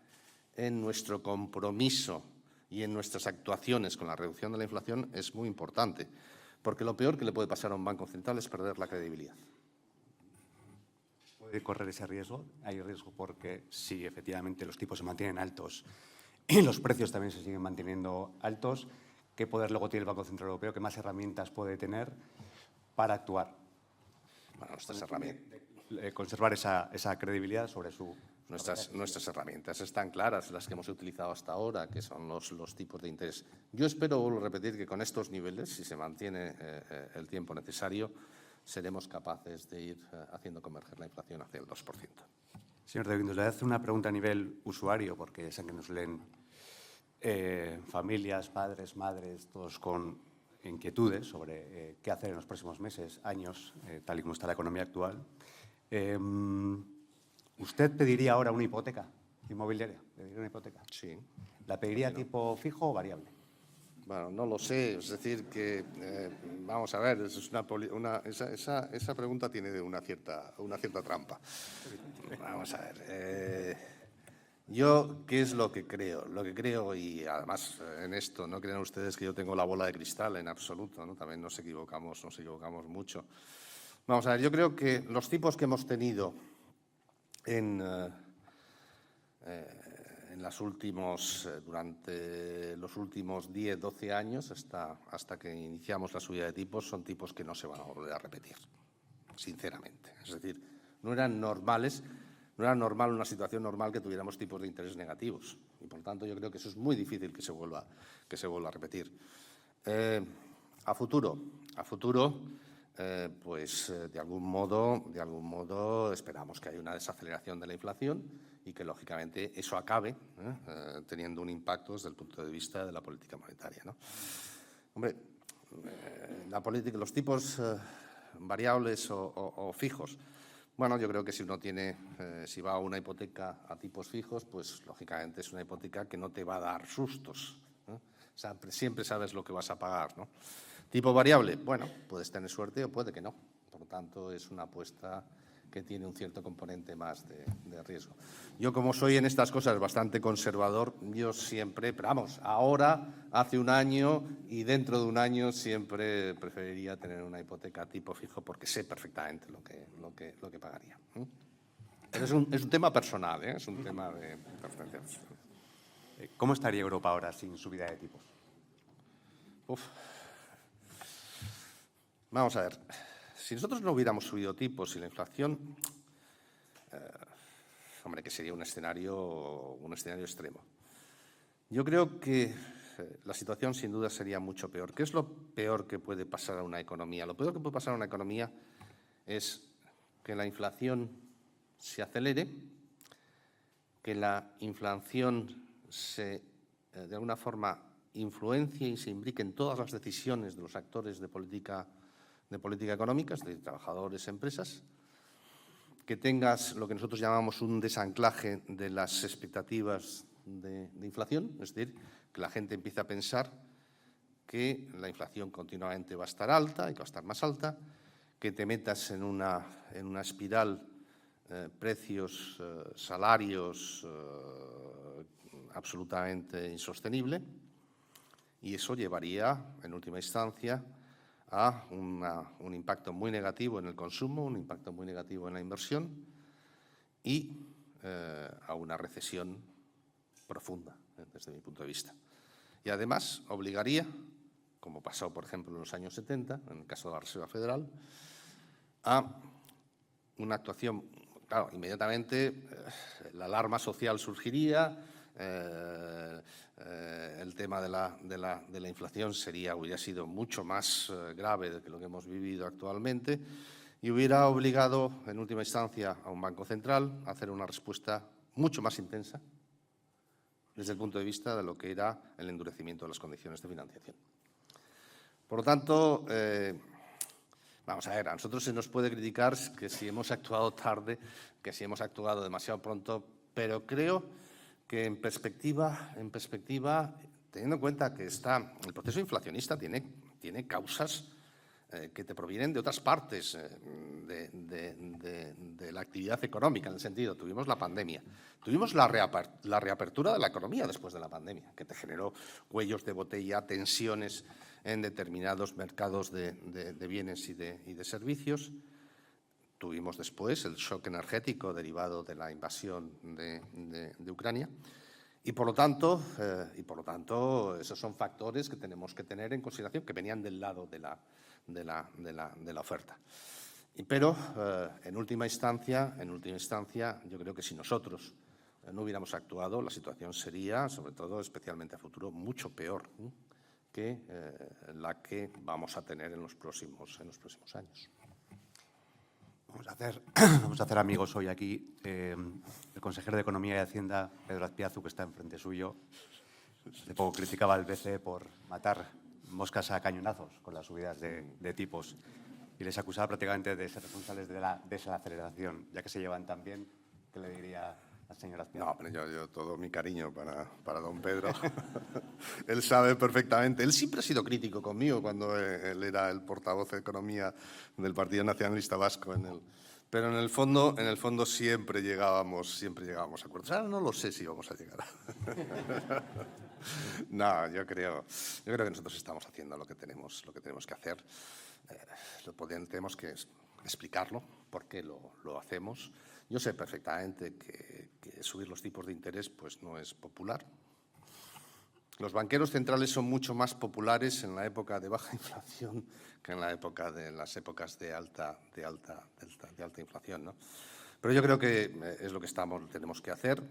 en nuestro compromiso y en nuestras actuaciones con la reducción de la inflación es muy importante, porque lo peor que le puede pasar a un banco central es perder la credibilidad. ¿Puede correr ese riesgo? Hay riesgo porque si efectivamente los tipos se mantienen altos y los precios también se siguen manteniendo altos, ¿qué poder luego tiene el Banco Central Europeo? ¿Qué más herramientas puede tener para actuar? Bueno, nuestras herramientas. Conservar esa credibilidad sobre su... Nuestras herramientas están claras, las que hemos utilizado hasta ahora, que son los tipos de interés. Yo espero, vuelvo a repetir, que con estos niveles, si se mantiene el tiempo necesario, seremos capaces de ir haciendo converger la inflación hacia el 2%. Señor de Guindos, le voy a hacer una pregunta a nivel usuario, porque sé que nos leen familias, padres, madres, todos con inquietudes sobre qué hacer en los próximos meses, años, tal y como está la economía actual. ¿Usted pediría ahora una hipoteca inmobiliaria? ¿Pediría una hipoteca? Sí. ¿La pediría tipo fijo o variable? Bueno, no lo sé. Es decir, que vamos a ver, esa pregunta tiene una cierta trampa. Vamos a ver. Yo, ¿qué es lo que creo? Lo que creo, y además en esto, no crean ustedes que yo tengo la bola de cristal en absoluto, ¿no? También nos equivocamos mucho. Vamos a ver, yo creo que los tipos que hemos tenido en durante los últimos 10, 12 años, hasta que iniciamos la subida de tipos, son tipos que no se van a volver a repetir, sinceramente. Es decir, no era normal una situación normal que tuviéramos tipos de interés negativos. Y, por tanto, yo creo que eso es muy difícil que se vuelva a repetir. A futuro, de algún modo esperamos que haya una desaceleración de la inflación y que, lógicamente, eso acabe teniendo un impacto desde el punto de vista de la política monetaria, ¿no? Hombre, los tipos variables o fijos. Bueno, yo creo que si va a una hipoteca a tipos fijos, pues lógicamente es una hipoteca que no te va a dar sustos, ¿no? O sea, siempre sabes lo que vas a pagar, ¿no? Tipo variable, bueno, puedes tener suerte o puede que no. Por lo tanto, es una apuesta que tiene un cierto componente más de riesgo. Yo, como soy en estas cosas bastante conservador, yo siempre, pero vamos, ahora, hace un año y dentro de un año siempre preferiría tener una hipoteca tipo fijo porque sé perfectamente lo que pagaría. Pero es un tema personal, ¿eh? Es un tema de preferencias. ¿Cómo estaría Europa ahora sin subida de tipos? Vamos a ver. Si nosotros no hubiéramos subido tipos y la inflación, hombre, que sería un escenario extremo. Yo creo que la situación sin duda sería mucho peor. ¿Qué es lo peor que puede pasar a una economía? Lo peor que puede pasar a una economía es que la inflación se acelere, que la inflación de alguna forma influencie y se imbrique en todas las decisiones de los actores de política económica, de trabajadores, empresas, que tengas lo que nosotros llamamos un desanclaje de las expectativas de inflación, es decir, que la gente empiece a pensar que la inflación continuamente va a estar alta y que va a estar más alta, que te metas en una espiral precios, salarios absolutamente insostenible, y eso llevaría, en última instancia, a un impacto muy negativo en el consumo, un impacto muy negativo en la inversión y a una recesión profunda, desde mi punto de vista. Y además obligaría, como pasó, por ejemplo, en los años 70, en el caso de la Reserva Federal, a una actuación. Claro, inmediatamente la alarma social surgiría, el tema de la inflación hubiera sido mucho más grave de lo que hemos vivido actualmente y hubiera obligado, en última instancia, a un Banco Central a hacer una respuesta mucho más intensa desde el punto de vista de lo que era el endurecimiento de las condiciones de financiación. Por lo tanto, vamos a ver, a nosotros se nos puede criticar que si hemos actuado tarde, que si hemos actuado demasiado pronto, pero creo que en perspectiva, teniendo en cuenta que el proceso inflacionista tiene causas que te provienen de otras partes de la actividad económica, en el sentido, tuvimos la pandemia, tuvimos la reapertura de la economía después de la pandemia, que te generó cuellos de botella, tensiones en determinados mercados de bienes y de servicios. Tuvimos después el shock energético derivado de la invasión de Ucrania y, por lo tanto, esos son factores que tenemos que tener en consideración, que venían del lado de la oferta. Pero, en última instancia, yo creo que si nosotros no hubiéramos actuado, la situación sería, sobre todo, especialmente a futuro, mucho peor que la que vamos a tener en los próximos años. Vamos a hacer amigos hoy aquí. El consejero de Economía y Hacienda, Pedro Azpiazu, que está enfrente suyo, hace poco criticaba al BCE por matar moscas a cañonazos con las subidas de tipos y les acusaba prácticamente de ser responsables de la desaceleración. Ya que se llevan tan bien, ¿qué le diría al señor Azpiazu? No, pero yo todo mi cariño para don Pedro. Él sabe perfectamente. Él siempre ha sido crítico conmigo cuando él era el portavoz de Economía del Partido Nacionalista Vasco. Pero en el fondo siempre llegábamos a acuerdos. Ahora no lo sé si vamos a llegar. No, yo creo que nosotros estamos haciendo lo que tenemos que hacer. Tenemos que explicarlo, por qué lo hacemos. Yo sé perfectamente que subir los tipos de interés pues, no es popular. Los banqueros centrales son mucho más populares en la época de baja inflación que en las épocas de alta inflación, ¿no? Pero yo creo que es lo que tenemos que hacer.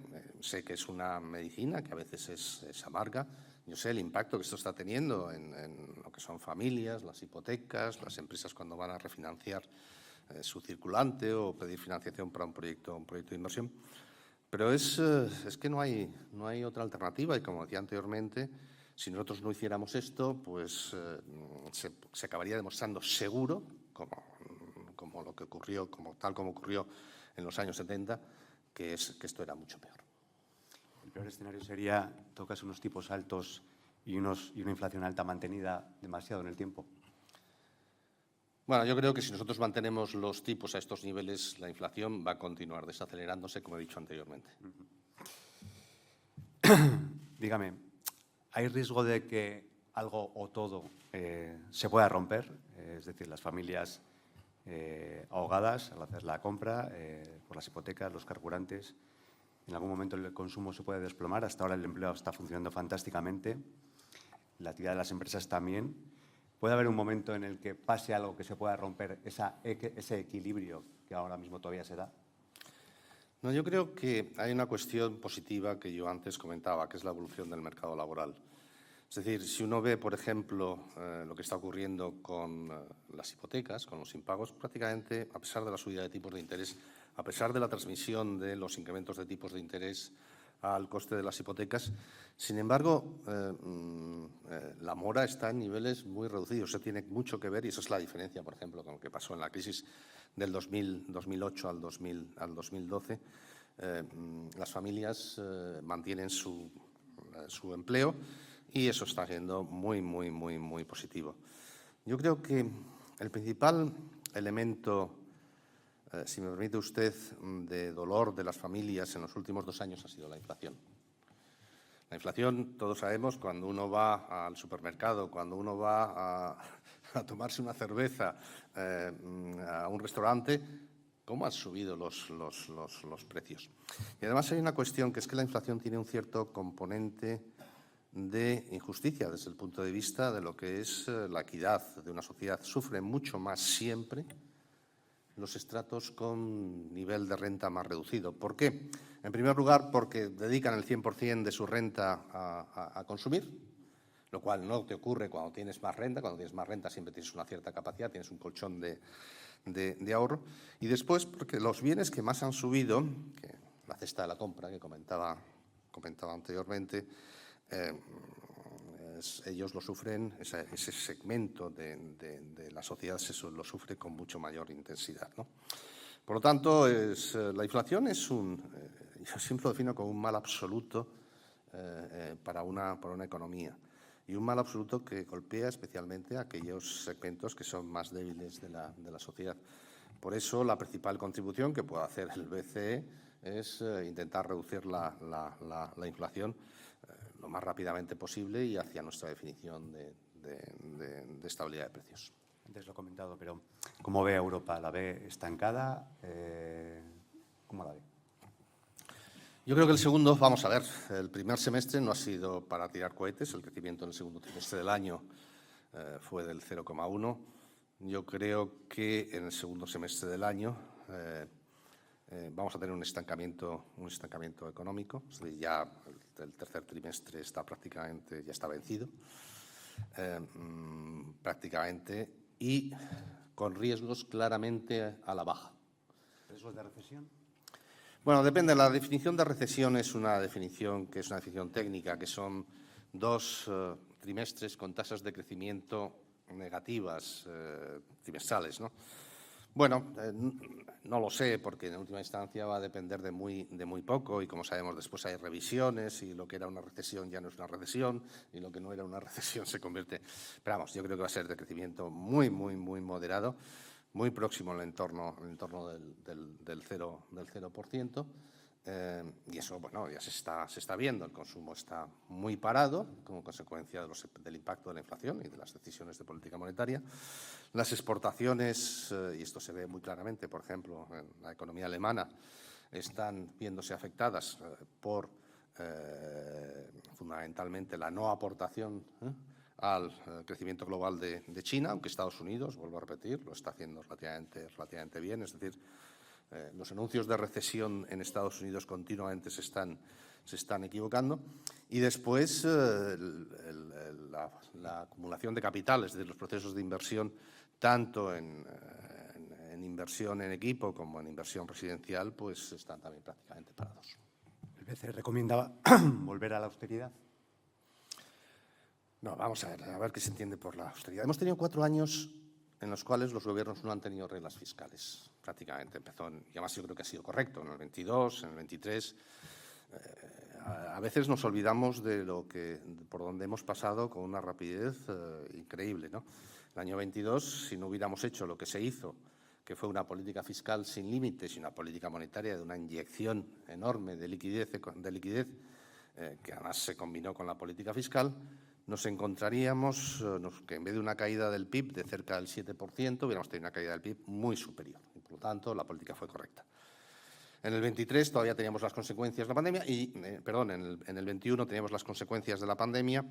Sé que es una medicina que a veces es amarga. Yo sé el impacto que esto está teniendo en lo que son familias, las hipotecas, las empresas cuando van a refinanciar su circulante o pedir financiación para un proyecto de inversión. Pero es que no hay otra alternativa y, como decía anteriormente, si nosotros no hiciéramos esto, pues se acabaría demostrando seguro, como lo que ocurrió, tal como ocurrió en los años 70, que esto era mucho peor. El peor escenario sería, tocas unos tipos altos y una inflación alta mantenida demasiado en el tiempo. Bueno, yo creo que si nosotros mantenemos los tipos a estos niveles, la inflación va a continuar desacelerándose, como he dicho anteriormente. Dígame, ¿hay riesgo de que algo o todo se pueda romper? Es decir, las familias ahogadas al hacer la compra por las hipotecas, los carburantes. En algún momento el consumo se puede desplomar. Hasta ahora el empleo está funcionando fantásticamente. La actividad de las empresas también. ¿Puede haber un momento en el que pase algo que se pueda romper ese equilibrio que ahora mismo todavía se da? No, yo creo que hay una cuestión positiva que yo antes comentaba, que es la evolución del mercado laboral. Es decir, si uno ve, por ejemplo, lo que está ocurriendo con las hipotecas, con los impagos, prácticamente, a pesar de la subida de tipos de interés, a pesar de la transmisión de los incrementos de tipos de interés al coste de las hipotecas, sin embargo, la mora está en niveles muy reducidos. Eso tiene mucho que ver, y esa es la diferencia, por ejemplo, con lo que pasó en la crisis del 2008 al 2012. Las familias mantienen su empleo y eso está siendo muy positivo. Yo creo que el principal elemento, si me permite usted, de dolor de las familias en los últimos 2 años ha sido la inflación. La inflación, todos sabemos, cuando uno va al supermercado, cuando uno va a tomarse una cerveza a un restaurante, cómo han subido los precios. Y además hay una cuestión, que es que la inflación tiene un cierto componente de injusticia desde el punto de vista de lo que es la equidad de una sociedad. Sufre mucho más siempre los estratos con nivel de renta más reducido. ¿Por qué? En primer lugar, porque dedican el 100% de su renta a consumir, lo cual no te ocurre cuando tienes más renta. Cuando tienes más renta siempre tienes una cierta capacidad, tienes un colchón de ahorro. Y después, porque los bienes que más han subido, que la cesta de la compra que comentaba anteriormente, ellos lo sufren, ese segmento de la sociedad lo sufre con mucho mayor intensidad, ¿no? Por lo tanto, la inflación yo siempre lo defino como un mal absoluto para una economía, y un mal absoluto que golpea especialmente a aquellos segmentos que son más débiles de la sociedad. Por eso, la principal contribución que puede hacer el BCE es intentar reducir la inflación lo más rápidamente posible y hacia nuestra definición de estabilidad de precios. Antes lo he comentado, pero ¿cómo ve a Europa? ¿La ve estancada? ¿Cómo la ve? Yo creo que vamos a ver, el primer semestre no ha sido para tirar cohetes. El crecimiento en el segundo trimestre del año fue del 0,1. Yo creo que en el segundo semestre del año vamos a tener un estancamiento económico. Es decir, ya el tercer trimestre ya está vencido, prácticamente, y con riesgos claramente a la baja. ¿Riesgos de recesión? Bueno, depende. La definición de recesión es una definición técnica, que son 2 trimestres con tasas de crecimiento negativas trimestrales, ¿no? Bueno, no lo sé, porque en última instancia va a depender de muy poco, y como sabemos después hay revisiones y lo que era una recesión ya no es una recesión y lo que no era una recesión se convierte. Pero vamos, yo creo que va a ser de crecimiento muy moderado, muy próximo al entorno del 0%, Y eso, bueno, ya se está viendo. El consumo está muy parado como consecuencia del impacto de la inflación y de las decisiones de política monetaria. Las exportaciones, y esto se ve muy claramente, por ejemplo, en la economía alemana, están viéndose afectadas por fundamentalmente la no aportación al crecimiento global de China, aunque Estados Unidos, vuelvo a repetir, lo está haciendo relativamente bien. Es decir, los anuncios de recesión en Estados Unidos continuamente se están equivocando. Y después la acumulación de capitales, es decir, los procesos de inversión, tanto en inversión en equipo como en inversión residencial, pues están también prácticamente parados. ¿El BCE recomendaba volver a la austeridad? No, vamos a ver qué se entiende por la austeridad. Hemos tenido 4 años en los cuales los gobiernos no han tenido reglas fiscales, prácticamente. Y además yo creo que ha sido correcto, en el 22, en el 23. A veces nos olvidamos de por donde hemos pasado con una rapidez increíble, ¿no? El año 22, si no hubiéramos hecho lo que se hizo, que fue una política fiscal sin límites y una política monetaria de una inyección enorme de liquidez que además se combinó con la política fiscal, nos encontraríamos que en vez de una caída del PIB de cerca del 7%, hubiéramos tenido una caída del PIB muy superior. Y, por lo tanto, la política fue correcta. En el 23 todavía teníamos las consecuencias de la pandemia en el 21 teníamos las consecuencias de la pandemia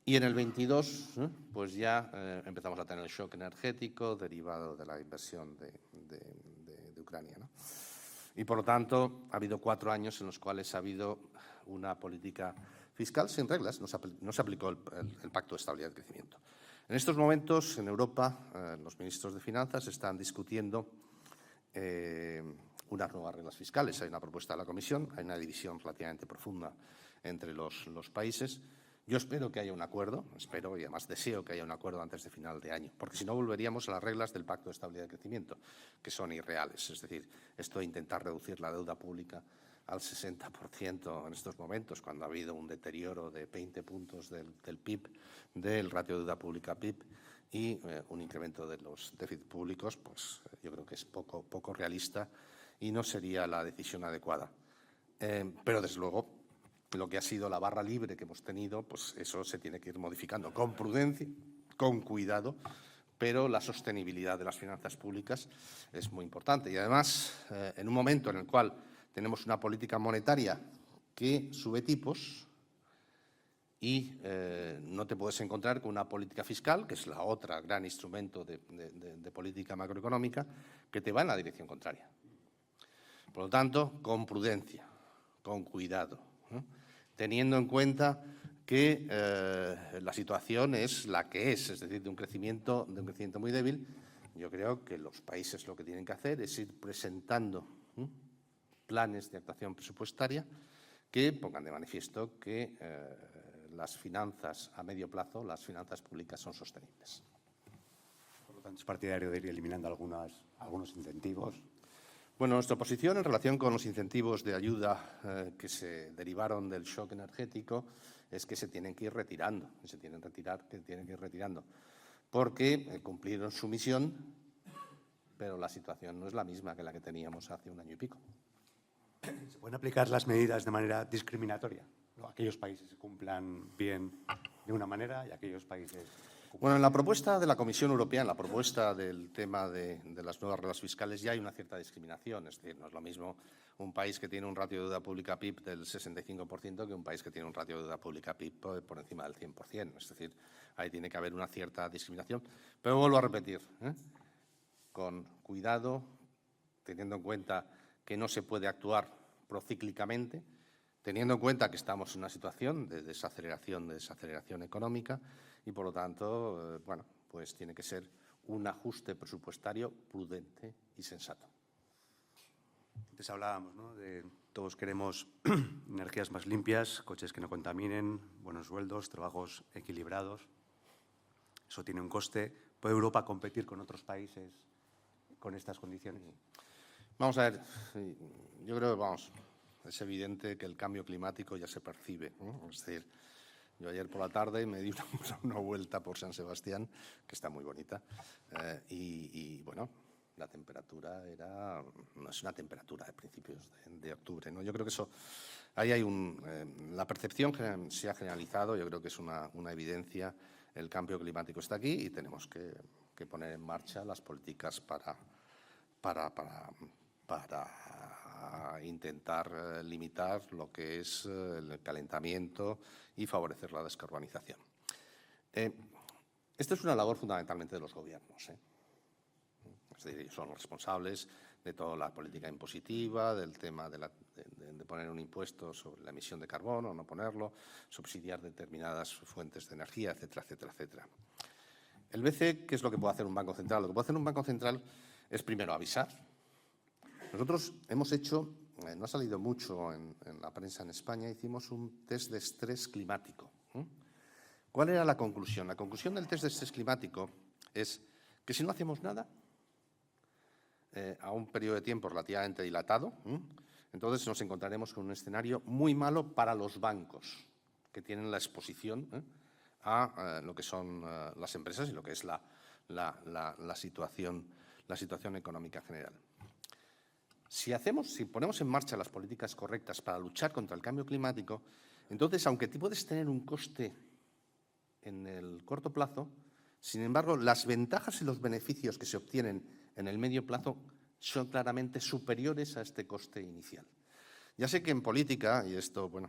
y en el 22 pues ya empezamos a tener el shock energético derivado de la invasión de Ucrania, ¿no? Y, por lo tanto, ha habido 4 años en los cuales ha habido una política fiscal sin reglas, no se aplicó el Pacto de Estabilidad y Crecimiento. En estos momentos, en Europa, los ministros de Finanzas están discutiendo unas nuevas reglas fiscales. Hay una propuesta de la Comisión, hay una división relativamente profunda entre los países. Yo espero que haya un acuerdo, espero y además deseo que haya un acuerdo antes de final de año, porque si no volveríamos a las reglas del Pacto de Estabilidad y Crecimiento, que son irreales. Es decir, esto de intentar reducir la deuda pública al 60% en estos momentos, cuando ha habido un deterioro de 20 puntos del PIB, del ratio de deuda pública PIB y un incremento de los déficits públicos, pues yo creo que es poco realista y no sería la decisión adecuada. Pero, desde luego, lo que ha sido la barra libre que hemos tenido, pues eso se tiene que ir modificando con prudencia, con cuidado, pero la sostenibilidad de las finanzas públicas es muy importante. Y, además, en un momento en el cual tenemos una política monetaria que sube tipos y no te puedes encontrar con una política fiscal, que es la otra gran instrumento de política macroeconómica, que te va en la dirección contraria. Por lo tanto, con prudencia, con cuidado, ¿no? Teniendo en cuenta que la situación es la que es decir, de un crecimiento muy débil. Yo creo que los países lo que tienen que hacer es ir presentando planes de actuación presupuestaria que pongan de manifiesto que las finanzas a medio plazo, las finanzas públicas son sostenibles. Por lo tanto, es partidario de ir eliminando algunos incentivos. Bueno, nuestra posición en relación con los incentivos de ayuda que se derivaron del shock energético es que se tienen que ir retirando, porque cumplieron su misión, pero la situación no es la misma que la que teníamos hace un año y pico. ¿Se pueden aplicar las medidas de manera discriminatoria? Aquellos países que cumplan bien de una manera y aquellos países... Bueno, en la propuesta de la Comisión Europea, en la propuesta del tema de las nuevas reglas fiscales, ya hay una cierta discriminación. Es decir, no es lo mismo un país que tiene un ratio de deuda pública PIB del 65% que un país que tiene un ratio de deuda pública PIB por encima del 100%. Es decir, ahí tiene que haber una cierta discriminación. Pero vuelvo a repetir, con cuidado, teniendo en cuenta que no se puede actuar procíclicamente, teniendo en cuenta que estamos en una situación de desaceleración económica y, por lo tanto, bueno, pues tiene que ser un ajuste presupuestario prudente y sensato. Antes hablábamos, ¿no?, de todos queremos energías más limpias, coches que no contaminen, buenos sueldos, trabajos equilibrados. Eso tiene un coste. ¿Puede Europa competir con otros países con estas condiciones? Vamos a ver, yo creo que es evidente que el cambio climático ya se percibe, ¿no? Es decir, yo ayer por la tarde me di una vuelta por San Sebastián, que está muy bonita, y bueno, la temperatura temperatura no es una temperatura de principios de octubre, ¿no? Yo creo que eso, ahí hay la percepción se ha generalizado, yo creo que es una evidencia, el cambio climático está aquí y tenemos que poner en marcha las políticas para intentar limitar lo que es el calentamiento y favorecer la descarbonización. Esta es una labor fundamentalmente de los gobiernos, ¿eh? Es decir, ellos son los responsables de toda la política impositiva, del tema de poner un impuesto sobre la emisión de carbono, no ponerlo, subsidiar determinadas fuentes de energía, etcétera, etcétera, etcétera. El BCE, ¿qué es lo que puede hacer un banco central? Lo que puede hacer un banco central es primero avisar. Nosotros hemos hecho, no ha salido mucho en la prensa en España, hicimos un test de estrés climático. ¿Cuál era la conclusión? La conclusión del test de estrés climático es que si no hacemos nada, a un periodo de tiempo relativamente dilatado, entonces nos encontraremos con un escenario muy malo para los bancos que tienen la exposición a lo que son las empresas y lo que es la situación económica general. Si ponemos en marcha las políticas correctas para luchar contra el cambio climático, entonces, aunque tú puedes tener un coste en el corto plazo, sin embargo, las ventajas y los beneficios que se obtienen en el medio plazo son claramente superiores a este coste inicial. Ya sé que en política, y esto, bueno,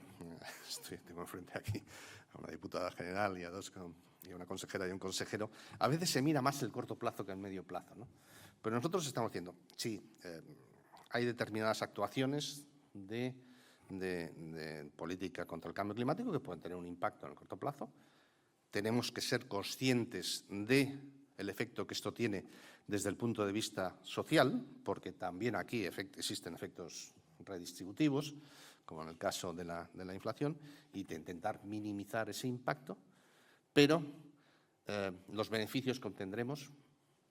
tengo enfrente aquí a una diputada general y a una consejera y un consejero, a veces se mira más el corto plazo que el medio plazo, ¿no? Pero nosotros estamos diciendo, sí, hay determinadas actuaciones de política contra el cambio climático que pueden tener un impacto en el corto plazo. Tenemos que ser conscientes del efecto que esto tiene desde el punto de vista social, porque también aquí existen efectos redistributivos, como en el caso de la inflación, y de intentar minimizar ese impacto, pero los beneficios que obtendremos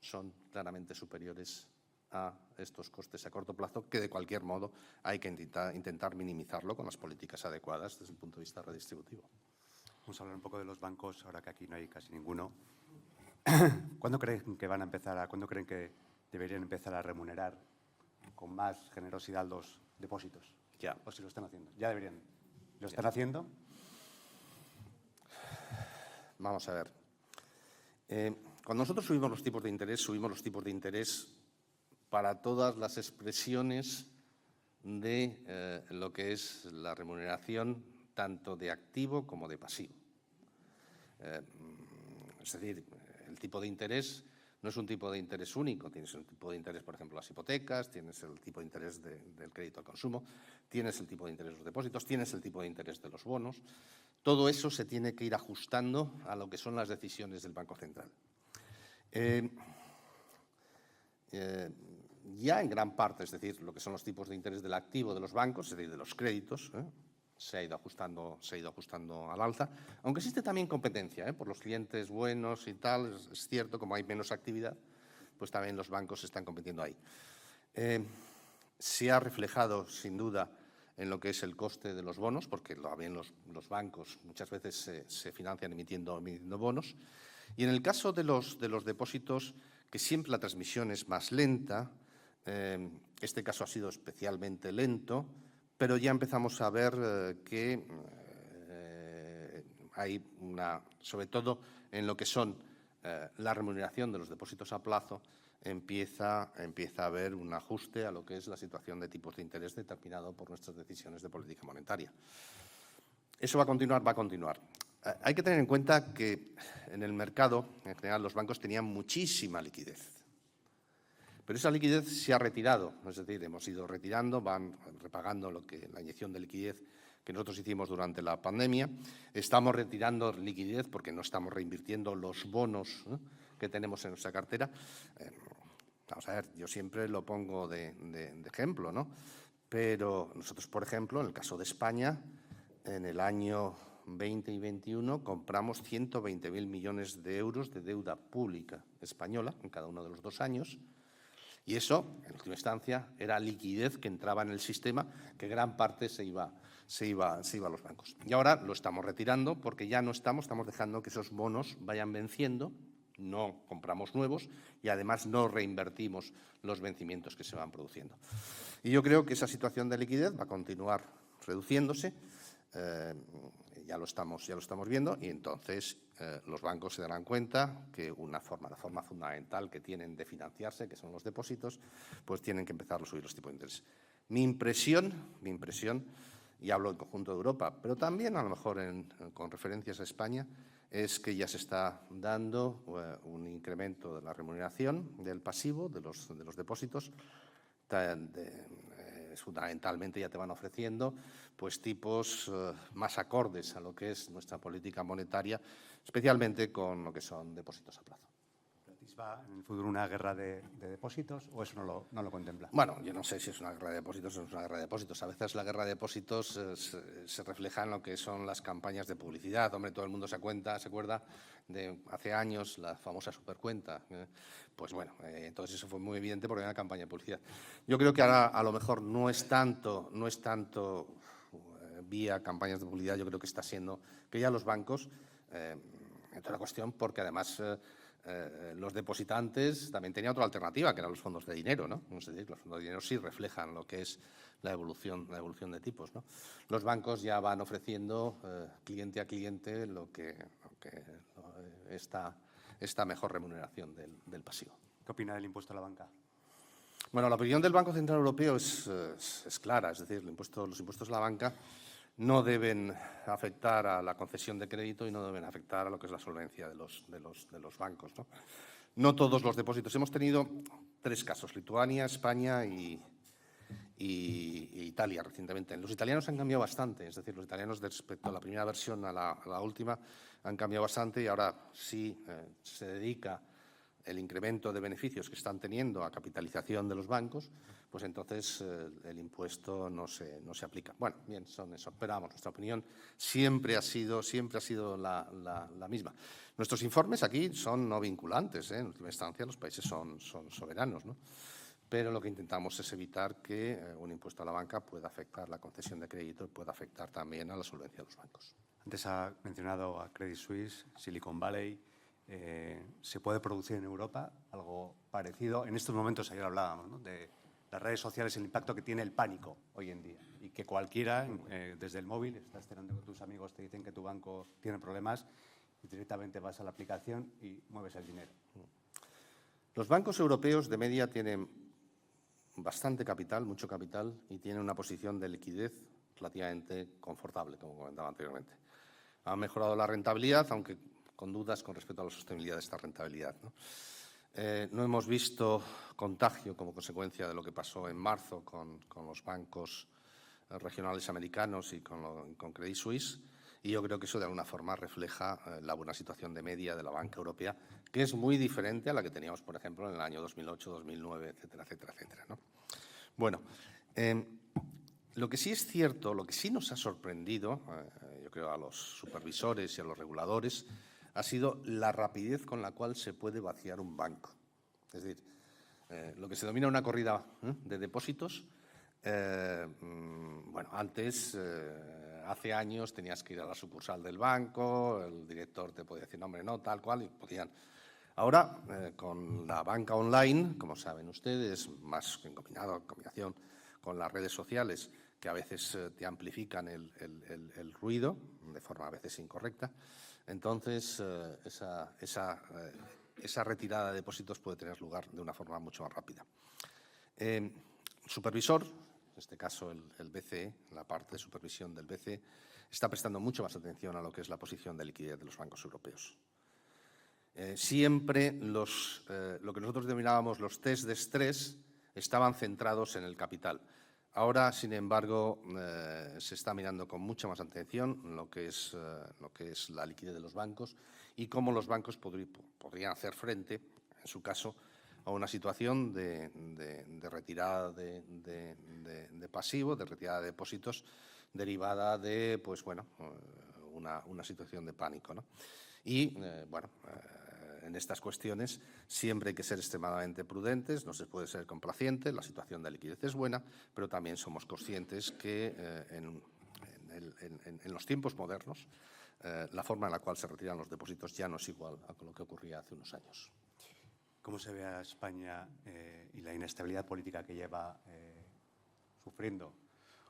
son claramente superiores a estos costes a corto plazo, que de cualquier modo hay que intentar minimizarlo con las políticas adecuadas desde el punto de vista redistributivo. Vamos a hablar un poco de los bancos, ahora que aquí no hay casi ninguno. ¿Cuándo creen que deberían empezar a remunerar con más generosidad los depósitos? Ya. ¿O si lo están haciendo? Ya deberían. ¿Lo están haciendo? Vamos a ver. Cuando nosotros subimos los tipos de interés para todas las expresiones de lo que es la remuneración tanto de activo como de pasivo. Es decir, el tipo de interés no es un tipo de interés único. Tienes el tipo de interés, por ejemplo, las hipotecas, tienes el tipo de interés del crédito al consumo, tienes el tipo de interés de los depósitos, tienes el tipo de interés de los bonos. Todo eso se tiene que ir ajustando a lo que son las decisiones del Banco Central. Ya en gran parte, es decir, lo que son los tipos de interés del activo de los bancos, es decir, de los créditos, se ha ido ajustando al alza, aunque existe también competencia por los clientes buenos y tal. Es cierto, como hay menos actividad, pues también los bancos están compitiendo ahí. Se ha reflejado, sin duda, en lo que es el coste de los bonos, porque también los bancos muchas veces se financian emitiendo bonos. Y en el caso de los depósitos, que siempre la transmisión es más lenta, este caso ha sido especialmente lento, pero ya empezamos a ver que hay sobre todo en lo que son la remuneración de los depósitos a plazo, empieza a haber un ajuste a lo que es la situación de tipos de interés determinado por nuestras decisiones de política monetaria. ¿Eso va a continuar? Va a continuar. Hay que tener en cuenta que en el mercado, en general, los bancos tenían muchísima liquidez. Pero esa liquidez se ha retirado, es decir, hemos ido retirando, van repagando la inyección de liquidez que nosotros hicimos durante la pandemia. Estamos retirando liquidez porque no estamos reinvirtiendo los bonos que tenemos en nuestra cartera. Vamos a ver, yo siempre lo pongo de ejemplo, ¿no? Pero nosotros, por ejemplo, en el caso de España, en el año 20 y 21 compramos 120.000 millones de euros de deuda pública española en cada uno de los 2 años. Y eso, en última instancia, era liquidez que entraba en el sistema, que gran parte se iba a los bancos. Y ahora lo estamos retirando porque ya no estamos dejando que esos bonos vayan venciendo no compramos nuevos y además no reinvertimos los vencimientos que se van produciendo. Y yo creo que esa situación de liquidez va a continuar reduciéndose, ya lo estamos viendo, y entonces los bancos se darán cuenta que la forma fundamental que tienen de financiarse, que son los depósitos, pues tienen que empezar a subir los tipos de interés. Mi impresión, y hablo en conjunto de Europa, pero también a lo mejor con referencias a España, es que ya se está dando un incremento de la remuneración del pasivo, de los depósitos. Fundamentalmente ya te van ofreciendo pues tipos más acordes a lo que es nuestra política monetaria, especialmente con lo que son depósitos a plazo. ¿Va en el futuro una guerra de depósitos o eso no lo contempla? Bueno, yo no sé si es una guerra de depósitos o no es una guerra de depósitos. A veces la guerra de depósitos se refleja en lo que son las campañas de publicidad. Hombre, todo el mundo se acuerda de hace años la famosa supercuenta. Pues bueno, entonces eso fue muy evidente porque era una campaña de publicidad. Yo creo que ahora a lo mejor no es tanto vía campañas de publicidad, yo creo que está siendo que ya los bancos, entre la cuestión porque además los depositantes también tenían otra alternativa, que eran los fondos de dinero, ¿no? Es decir, los fondos de dinero sí reflejan lo que es la evolución de tipos, ¿no? Los bancos ya van ofreciendo cliente a cliente lo que esta mejor remuneración del pasivo. ¿Qué opina del impuesto a la banca? Bueno, la opinión del Banco Central Europeo es clara, es decir, los impuestos a la banca no deben afectar a la concesión de crédito y no deben afectar a lo que es la solvencia de los bancos, ¿no? No todos los depósitos. Hemos tenido 3 casos, Lituania, España y Italia recientemente. Los italianos han cambiado bastante, es decir, los italianos respecto a la primera versión a la última han cambiado bastante y ahora sí se dedica el incremento de beneficios que están teniendo a capitalización de los bancos, pues entonces el impuesto no se aplica. Bueno, bien, son eso. Pero vamos, nuestra opinión siempre ha sido la misma. Nuestros informes aquí son no vinculantes, en última instancia los países son soberanos, ¿no? Pero lo que intentamos es evitar que un impuesto a la banca pueda afectar la concesión de crédito y pueda afectar también a la solvencia de los bancos. Antes ha mencionado a Credit Suisse, Silicon Valley. ¿Se puede producir en Europa algo parecido? En estos momentos ayer hablábamos, ¿no?, de las redes sociales, el impacto que tiene el pánico hoy en día y que cualquiera, desde el móvil, estás cenando con tus amigos, te dicen que tu banco tiene problemas y directamente vas a la aplicación y mueves el dinero. Los bancos europeos de media tienen bastante capital, mucho capital, y tienen una posición de liquidez relativamente confortable, como comentaba anteriormente. Han mejorado la rentabilidad, aunque con dudas con respecto a la sostenibilidad de esta rentabilidad, ¿no? No hemos visto contagio como consecuencia de lo que pasó en marzo con los bancos regionales americanos y con Credit Suisse, y yo creo que eso de alguna forma refleja la buena situación de media de la banca europea, que es muy diferente a la que teníamos, por ejemplo, en el año 2008, 2009, etcétera, etcétera, etcétera, ¿no? Bueno, lo que sí es cierto, lo que sí nos ha sorprendido, yo creo a los supervisores y a los reguladores, ha sido la rapidez con la cual se puede vaciar un banco. Es decir, lo que se denomina una corrida de depósitos. Bueno, antes, hace años, tenías que ir a la sucursal del banco, el director te podía decir, hombre, no, tal cual, y podían. Ahora, con la banca online, como saben ustedes, más en combinación con las redes sociales, que a veces te amplifican el ruido de forma a veces incorrecta, entonces esa retirada de depósitos puede tener lugar de una forma mucho más rápida. El supervisor, en este caso el BCE, la parte de supervisión del BCE, está prestando mucho más atención a lo que es la posición de liquidez de los bancos europeos. Siempre lo que nosotros denominábamos los test de estrés estaban centrados en el capital. Ahora, sin embargo, se está mirando con mucha más atención lo que es la liquidez de los bancos y cómo los bancos podrían hacer frente, en su caso, a una situación de retirada de pasivo, de retirada de depósitos, derivada de, pues bueno, una situación de pánico, ¿no? Y, bueno, en estas cuestiones siempre hay que ser extremadamente prudentes, no se puede ser complaciente, la situación de liquidez es buena, pero también somos conscientes que en los tiempos modernos la forma en la cual se retiran los depósitos ya no es igual a lo que ocurría hace unos años. ¿Cómo se ve a España y la inestabilidad política que lleva sufriendo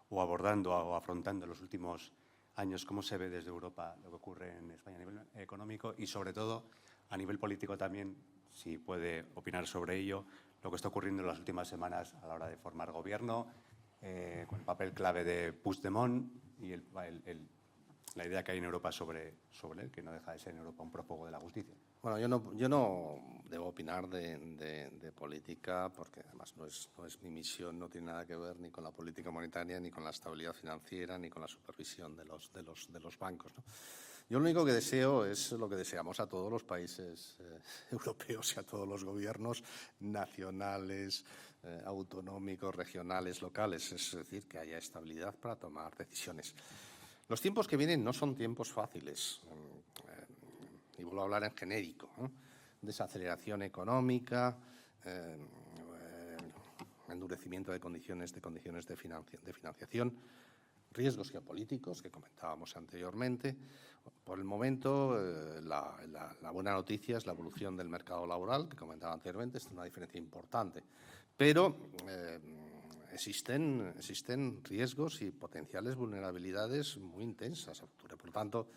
o abordando o afrontando en los últimos años? ¿Cómo se ve desde Europa lo que ocurre en España a nivel económico y, sobre todo, a nivel político también, si puede opinar sobre ello, lo que está ocurriendo en las últimas semanas a la hora de formar gobierno, con el papel clave de Puigdemont y la idea que hay en Europa sobre él, que no deja de ser en Europa un prófugo de la justicia? Bueno, yo no debo opinar de política porque además no es mi misión, no tiene nada que ver ni con la política monetaria, ni con la estabilidad financiera, ni con la supervisión de los bancos, ¿no? Yo lo único que deseo es lo que deseamos a todos los países europeos y a todos los gobiernos nacionales, autonómicos, regionales, locales, es decir, que haya estabilidad para tomar decisiones. Los tiempos que vienen no son tiempos fáciles, y vuelvo a hablar en genérico, ¿no? Desaceleración económica, endurecimiento de condiciones de financiación, riesgos geopolíticos que comentábamos anteriormente. Por el momento, la buena noticia es la evolución del mercado laboral, que comentaba anteriormente, es una diferencia importante. Pero existen riesgos y potenciales vulnerabilidades muy intensas a futuro. Por lo tanto,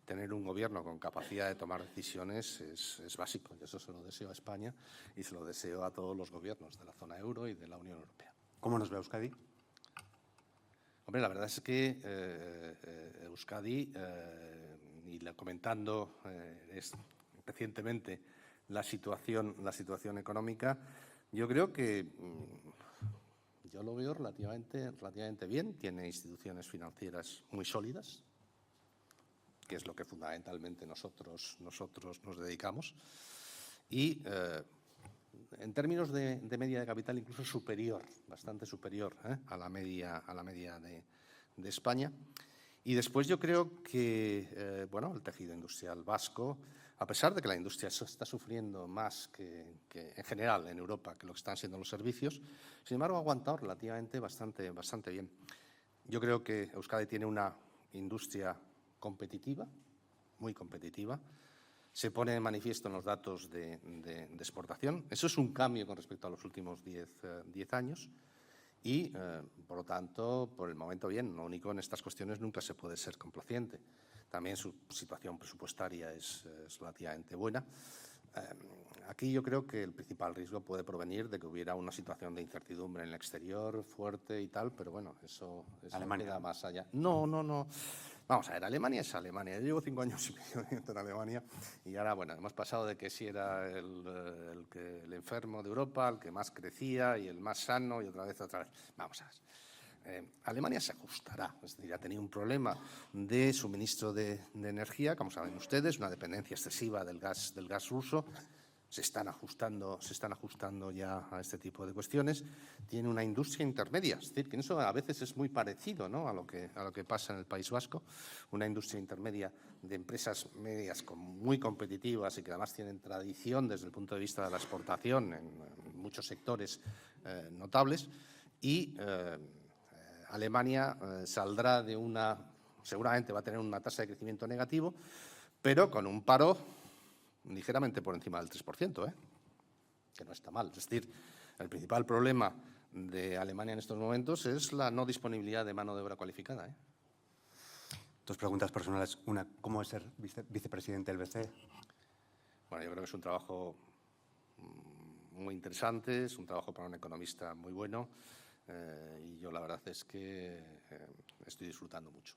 tener un gobierno con capacidad de tomar decisiones es básico. Y eso se lo deseo a España y se lo deseo a todos los gobiernos de la zona euro y de la Unión Europea. ¿Cómo nos ve Euskadi? Hombre, la verdad es que Euskadi, y comentando recientemente la situación económica, yo creo que yo lo veo relativamente bien. Tiene instituciones financieras muy sólidas, que es lo que fundamentalmente nosotros nos dedicamos, y en términos de media de capital incluso superior, bastante superior a la media de España. Y después yo creo que bueno, el tejido industrial vasco, a pesar de que la industria está sufriendo más que en general en Europa que lo que están siendo los servicios, sin embargo ha aguantado relativamente bastante bien. Yo creo que Euskadi tiene una industria competitiva, muy competitiva. Se pone de manifiesto en los datos de exportación. Eso es un cambio con respecto a los últimos 10 años y, por lo tanto, por el momento bien. Lo único, en estas cuestiones nunca se puede ser complaciente. También su situación presupuestaria es relativamente buena. Aquí yo creo que el principal riesgo puede provenir de que hubiera una situación de incertidumbre en el exterior fuerte y tal, pero bueno, eso queda más allá. No. Vamos a ver, Alemania es Alemania. Yo llevo 5 años y medio en Alemania y ahora, bueno, hemos pasado de que si era el enfermo de Europa, el que más crecía y el más sano y otra vez. Vamos a ver. Alemania se ajustará, es decir, ha tenido un problema de suministro de energía, como saben ustedes, una dependencia excesiva del gas ruso. Se están ajustando ya a este tipo de cuestiones. Tiene una industria intermedia, es decir, que eso a veces es muy parecido, ¿no?, a lo que pasa en el País Vasco. Una industria intermedia de empresas medias muy competitivas y que además tienen tradición desde el punto de vista de la exportación en muchos sectores notables. Y Alemania saldrá seguramente va a tener una tasa de crecimiento negativo, pero con un paro ligeramente por encima del 3%, que no está mal. Es decir, el principal problema de Alemania en estos momentos es la no disponibilidad de mano de obra cualificada. 2 preguntas personales. Una, ¿cómo es ser vicepresidente del BCE? Bueno, yo creo que es un trabajo muy interesante, es un trabajo para un economista muy bueno, y yo la verdad es que estoy disfrutando mucho.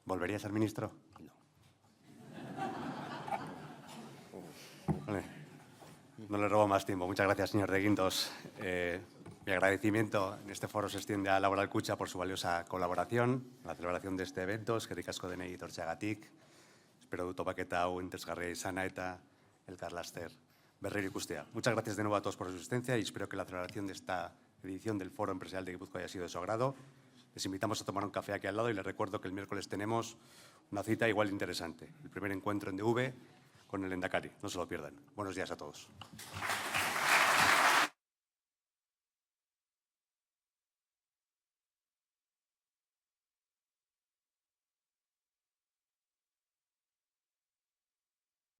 ¿Volvería a ser ministro? No. Vale. No le robo más tiempo. Muchas gracias, señor de Guindos. Mi agradecimiento en este foro se extiende a Laboral Kutxa por su valiosa colaboración en la celebración de este evento. Eskerrik asko denei etortzeagatik. Espero dut topaketa hau interesgarria izana eta elkarlaster berriro ikustea. Muchas gracias de nuevo a todos por su asistencia y espero que la celebración de esta edición del Foro Empresarial de Guipúzcoa haya sido de su agrado. Les invitamos a tomar un café aquí al lado y les recuerdo que el miércoles tenemos una cita igual interesante. El primer encuentro en DV con el Endacari. No se lo pierdan. Buenos días a todos.